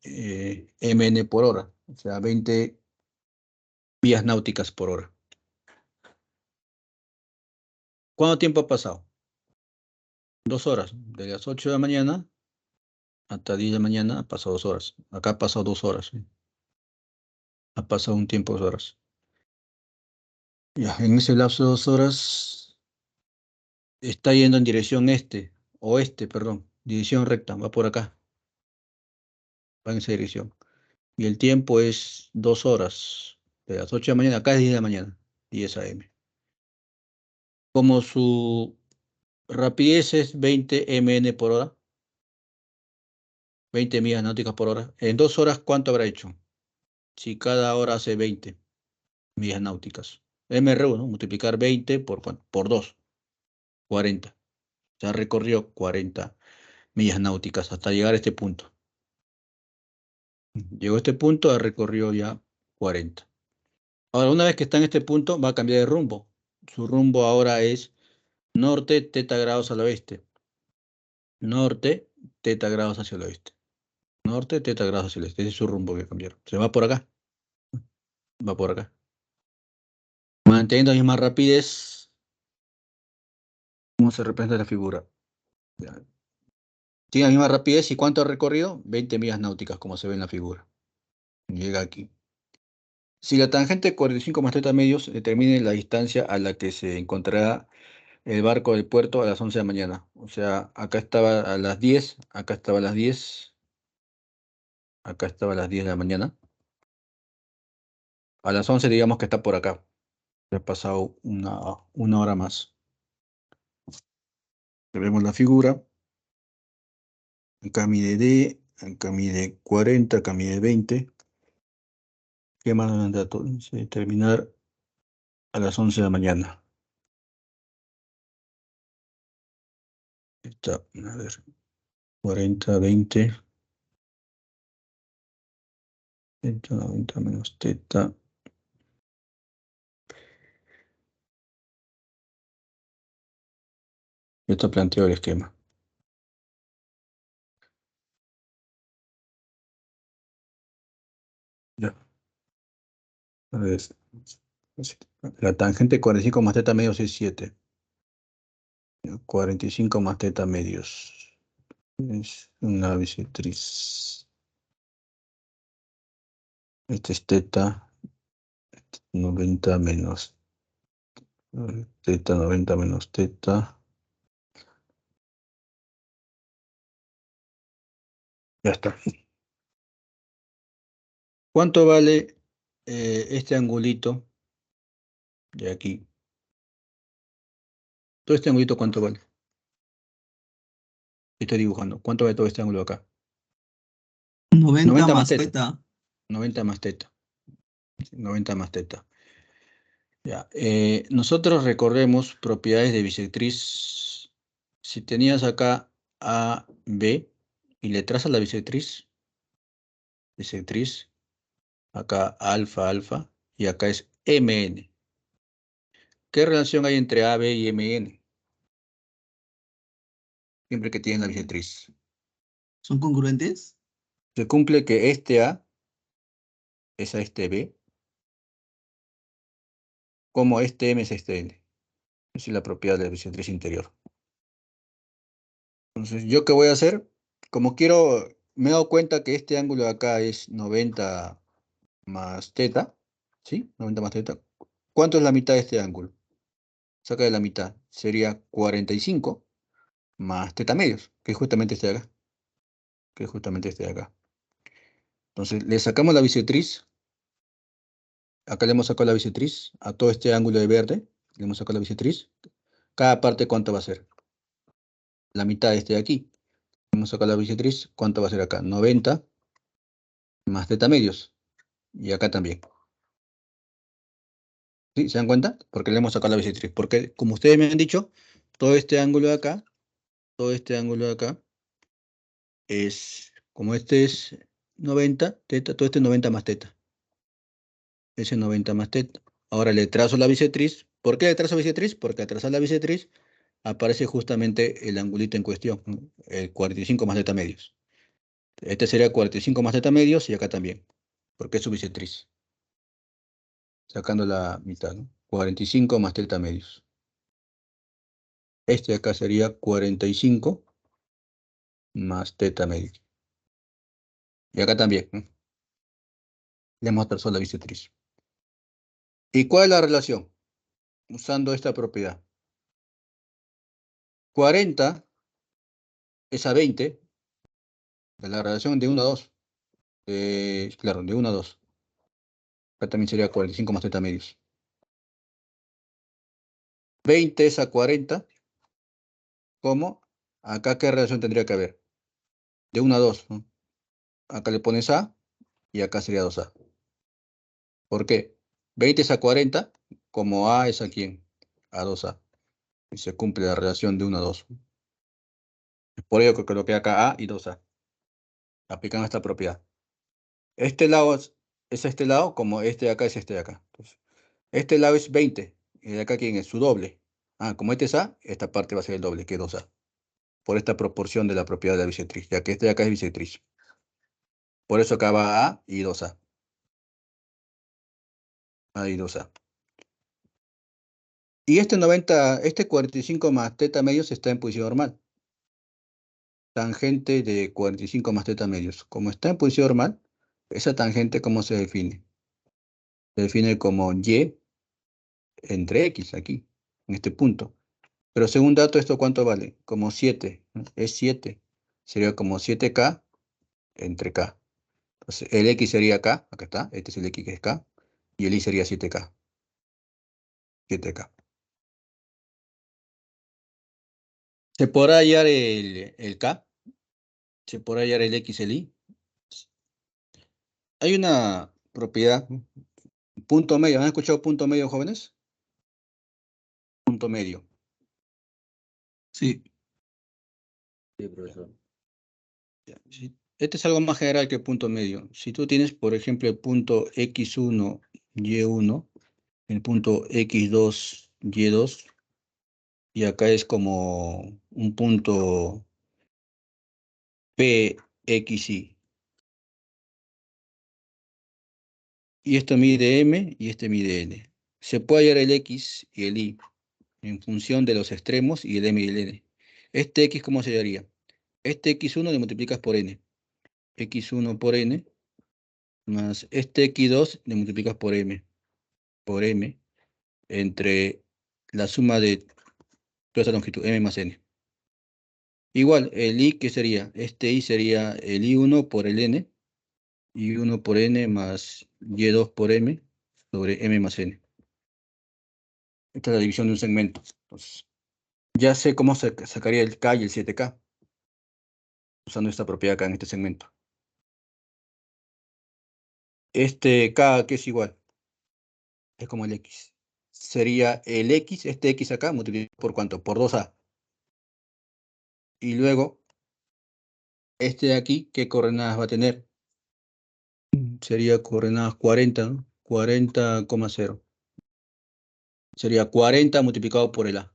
mn por hora. O sea, 20 millas náuticas por hora. ¿Cuánto tiempo ha pasado? 2 horas. De las 8 de la mañana hasta 10 de la mañana ha pasado 2 horas. Acá ha pasado 2 horas. ¿Sí? Ha pasado un tiempo, 2 horas. Ya, en ese lapso de 2 horas está yendo en dirección oeste, perdón. Dirección recta, va por acá. Va en esa dirección. Y el tiempo es 2 horas. De las 8 de la mañana, acá es 10 de la mañana, 10 a.m. Como su rapidez es 20 mn por hora, 20 millas náuticas por hora, en 2 horas, ¿cuánto habrá hecho? Si cada hora hace 20 millas náuticas. MRU, ¿no? Multiplicar 20 por 2, 40. Ya recorrió 40 millas náuticas hasta llegar a este punto. Llegó a este punto, ha recorrido ya 40. Ahora, una vez que está en este punto, va a cambiar de rumbo. Su rumbo ahora es norte, teta grados al oeste. Norte, teta grados hacia el oeste. Norte, teta grados hacia el oeste. Ese es su rumbo que cambiaron. Se va por acá. Va por acá. Manteniendo la misma rapidez. ¿Cómo se representa la figura? Ya. Tiene la misma rapidez. ¿Y cuánto ha recorrido? 20 millas náuticas, como se ve en la figura. Llega aquí. Si la tangente 45 más teta medios determine la distancia a la que se encontrará el barco del puerto a las 11 de la mañana. O sea, acá estaba a las 10, acá estaba a las 10, acá estaba a las 10 de la mañana. A las 11 digamos que está por acá. Ha pasado una hora más. Vemos la figura. Acá mide D, acá mide 40, acá mide 20. ¿Qué más dan datos? Terminar a las 11 de la mañana. Está, a ver, 40, 20. 90 menos teta. Ya está planteado el esquema. Ya. A ver, la tangente 45 más teta medios es 7. 45 más teta medios. Es una bisectriz. Este es teta. 90 menos. Teta 90 menos teta. Ya está. ¿Cuánto vale este angulito de aquí? Todo este angulito, ¿cuánto vale? Estoy dibujando. ¿Cuánto vale todo este ángulo de acá? 90 90 más más teta. teta. 90 más teta. 90 más teta. Ya. Nosotros recorremos propiedades de bisectriz. Si tenías acá A, B, y le trazas la bisectriz, acá alfa, alfa, y acá es MN. ¿Qué relación hay entre AB y MN? Siempre que tienen la bisectriz. ¿Son congruentes? Se cumple que este A es a este B, como este M es a este N. Esa es la propiedad de la bisectriz interior. Entonces, ¿yo qué voy a hacer? Como quiero, me he dado cuenta que este ángulo de acá es 90 más teta, ¿sí? 90 más teta. ¿Cuánto es la mitad de este ángulo? Saca de la mitad. Sería 45 más teta medios, que es justamente este de acá. Que es justamente este de acá. Entonces, le sacamos la bisectriz. Acá le hemos sacado la bisectriz a todo este ángulo de verde. Le hemos sacado la bisectriz. Cada parte, ¿cuánto va a ser? La mitad de este de aquí. Le hemos sacado la bisectriz. ¿Cuánto va a ser acá? 90 más teta medios. Y acá también. ¿Sí? ¿Se dan cuenta? Porque le hemos sacado la bisectriz. Porque, como ustedes me han dicho, todo este ángulo de acá, todo este ángulo de acá, es, como este es 90, teta, todo este es 90 más teta. Ese es 90 más teta. Ahora le trazo la bisectriz. ¿Por qué le trazo bisectriz? Porque al trazar la bisectriz aparece justamente el angulito en cuestión, ¿no? El 45 más teta medios. Este sería 45 más teta medios y acá también, porque es su bisectriz. Sacando la mitad, ¿no? 45 más teta medios. Este de acá sería 45 más teta medios. Y acá también, ¿no? Le hemos trazado la bisectriz. ¿Y cuál es la relación? Usando esta propiedad. 40 es a 20, de la relación de 1 a 2. Claro, de 1 a 2. Acá también sería 45 más teta medios. 20 es a 40. ¿Cómo? Acá, ¿qué relación tendría que haber? De 1 a 2, ¿no? Acá le pones A y acá sería 2A. ¿Por qué? 20 es a 40, como A es a quién? A 2A. Y se cumple la relación de 1 a 2. Es por ello que coloqué acá A y 2A. Aplican esta propiedad. Este lado es este lado, como este de acá es este de acá. Entonces, este lado es 20. ¿Y de acá quién es? Su doble. Ah, como este es A, esta parte va a ser el doble, que es 2A. Por esta proporción de la propiedad de la bisectriz, ya que este de acá es bisectriz. Por eso acá va A y 2A. A y 2A. Y este 90, este 45 más teta medios está en posición normal. Tangente de 45 más teta medios. Como está en posición normal, esa tangente, ¿cómo se define? Se define como Y entre X, aquí, en este punto. Pero según dato, ¿esto cuánto vale? Como 7, ¿no? Es 7. Sería como 7K entre K. Entonces, el X sería K, acá está, este es el X que es K, y el Y sería 7K. 7K. ¿Se podrá hallar el K? ¿Se podrá hallar el X, el Y? Hay una propiedad, punto medio. ¿Han escuchado punto medio, jóvenes? Punto medio. Sí. Sí, profesor. Este es algo más general que punto medio. Si tú tienes, por ejemplo, el punto X1, Y1, el punto X2, Y2, y acá es como un punto PXY. Y esto mide M y este mide N. Se puede hallar el X y el Y en función de los extremos y el M y el N. Este X, ¿cómo se hallaría? Este X1 le multiplicas por N. X1 por N, más este X2 le multiplicas por M, entre la suma de toda esa longitud, M más N. Igual, el I, ¿qué sería? Este I sería el I1 por el N, I1 por N más Y2 por M, sobre M más N. Esta es la división de un segmento. Entonces, ya sé cómo sacaría el K y el 7K, usando esta propiedad acá en este segmento. Este K, ¿qué es igual? Es como el X. Sería el X, este X acá, multiplicado por ¿cuánto? Por 2A. Y luego, este de aquí, ¿qué coordenadas va a tener? Sería coordenadas 40, ¿no? 40,0. Sería 40 multiplicado por el A.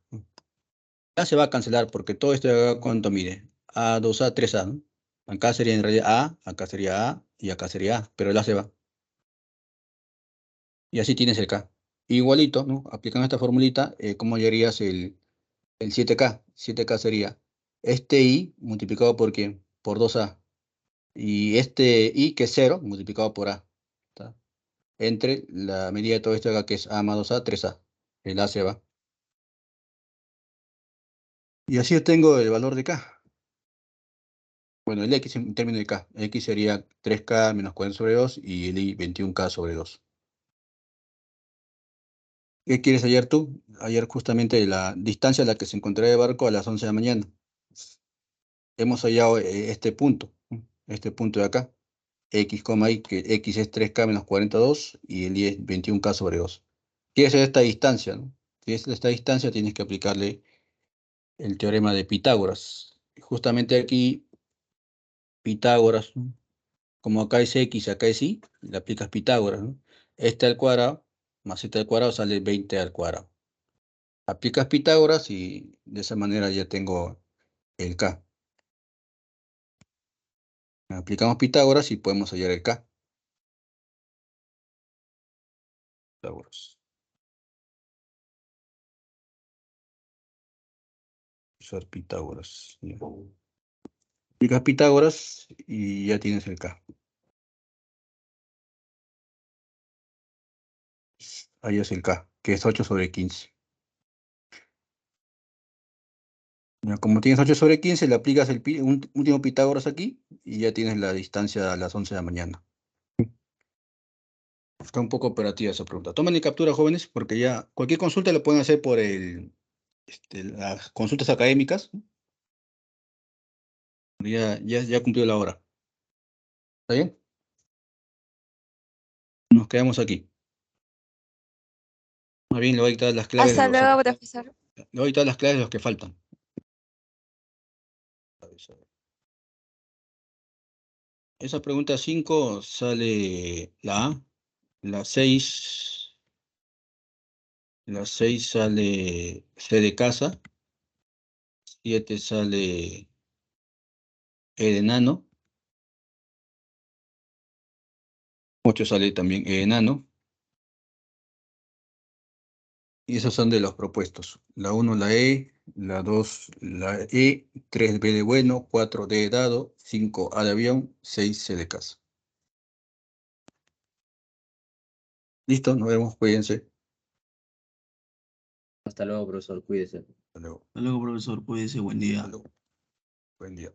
Ya se va a cancelar porque todo esto de acá, ¿cuánto mide? A, 2A, 3A, ¿no? Acá sería en realidad A, acá sería A y acá sería A, pero el A se va. Y así tienes el K. Igualito, ¿no? Aplicando esta formulita, ¿cómo hallarías el 7K? 7K sería este I multiplicado por ¿qué? Por 2A. Y este I, que es 0, multiplicado por A. ¿Está? Entre la medida de todo esto de acá, que es A más 2A, 3A. El A se va. Y así tengo el valor de K. Bueno, el X en términos de K. X sería 3K menos 40 sobre 2 y el Y 21K sobre 2. ¿Qué quieres hallar tú? Hallar justamente la distancia a la que se encontrará el barco a las 11 de la mañana. Hemos hallado este punto, ¿no? Este punto de acá. X, Y, que X es 3K menos 42 y el Y es 21K sobre 2. ¿Quieres hallar esta distancia, no? Si es esta distancia, tienes que aplicarle el teorema de Pitágoras. Justamente aquí, Pitágoras, ¿no? Como acá es X, acá es Y, le aplicas Pitágoras, ¿no? Este al cuadrado más este al cuadrado sale 20 al cuadrado. Aplicas Pitágoras y de esa manera ya tengo el K. Aplicamos Pitágoras y podemos hallar el K. Pitágoras. Usar Pitágoras. Ya. Aplicas Pitágoras y ya tienes el K. Ahí es el K, que es 8 sobre 15. Ya, como tienes 8 sobre 15, le aplicas el último Pitágoras aquí y ya tienes la distancia a las 11 de la mañana. Está un poco operativa esa pregunta. Tomen en captura, jóvenes, porque ya cualquier consulta la pueden hacer por las consultas académicas. Ya cumplió la hora. ¿Está bien? Nos quedamos aquí. Más bien le voy a dictar las claves Hasta luego, profesor. le voy a dictar las claves de los que faltan. Esa pregunta 5 sale la A, la 6 sale C de casa, 7 sale E de enano, 8 sale también E de enano, y esos son de los propuestos. La 1 la E, la 2 la E, 3 B de bueno, 4 D de dado, 5 A de avión, 6 C de casa. Listo, nos vemos, cuídense. Hasta luego, profesor. Cuídese. Hasta luego. Hasta luego, profesor. Cuídese. Buen día. Hasta luego. Buen día.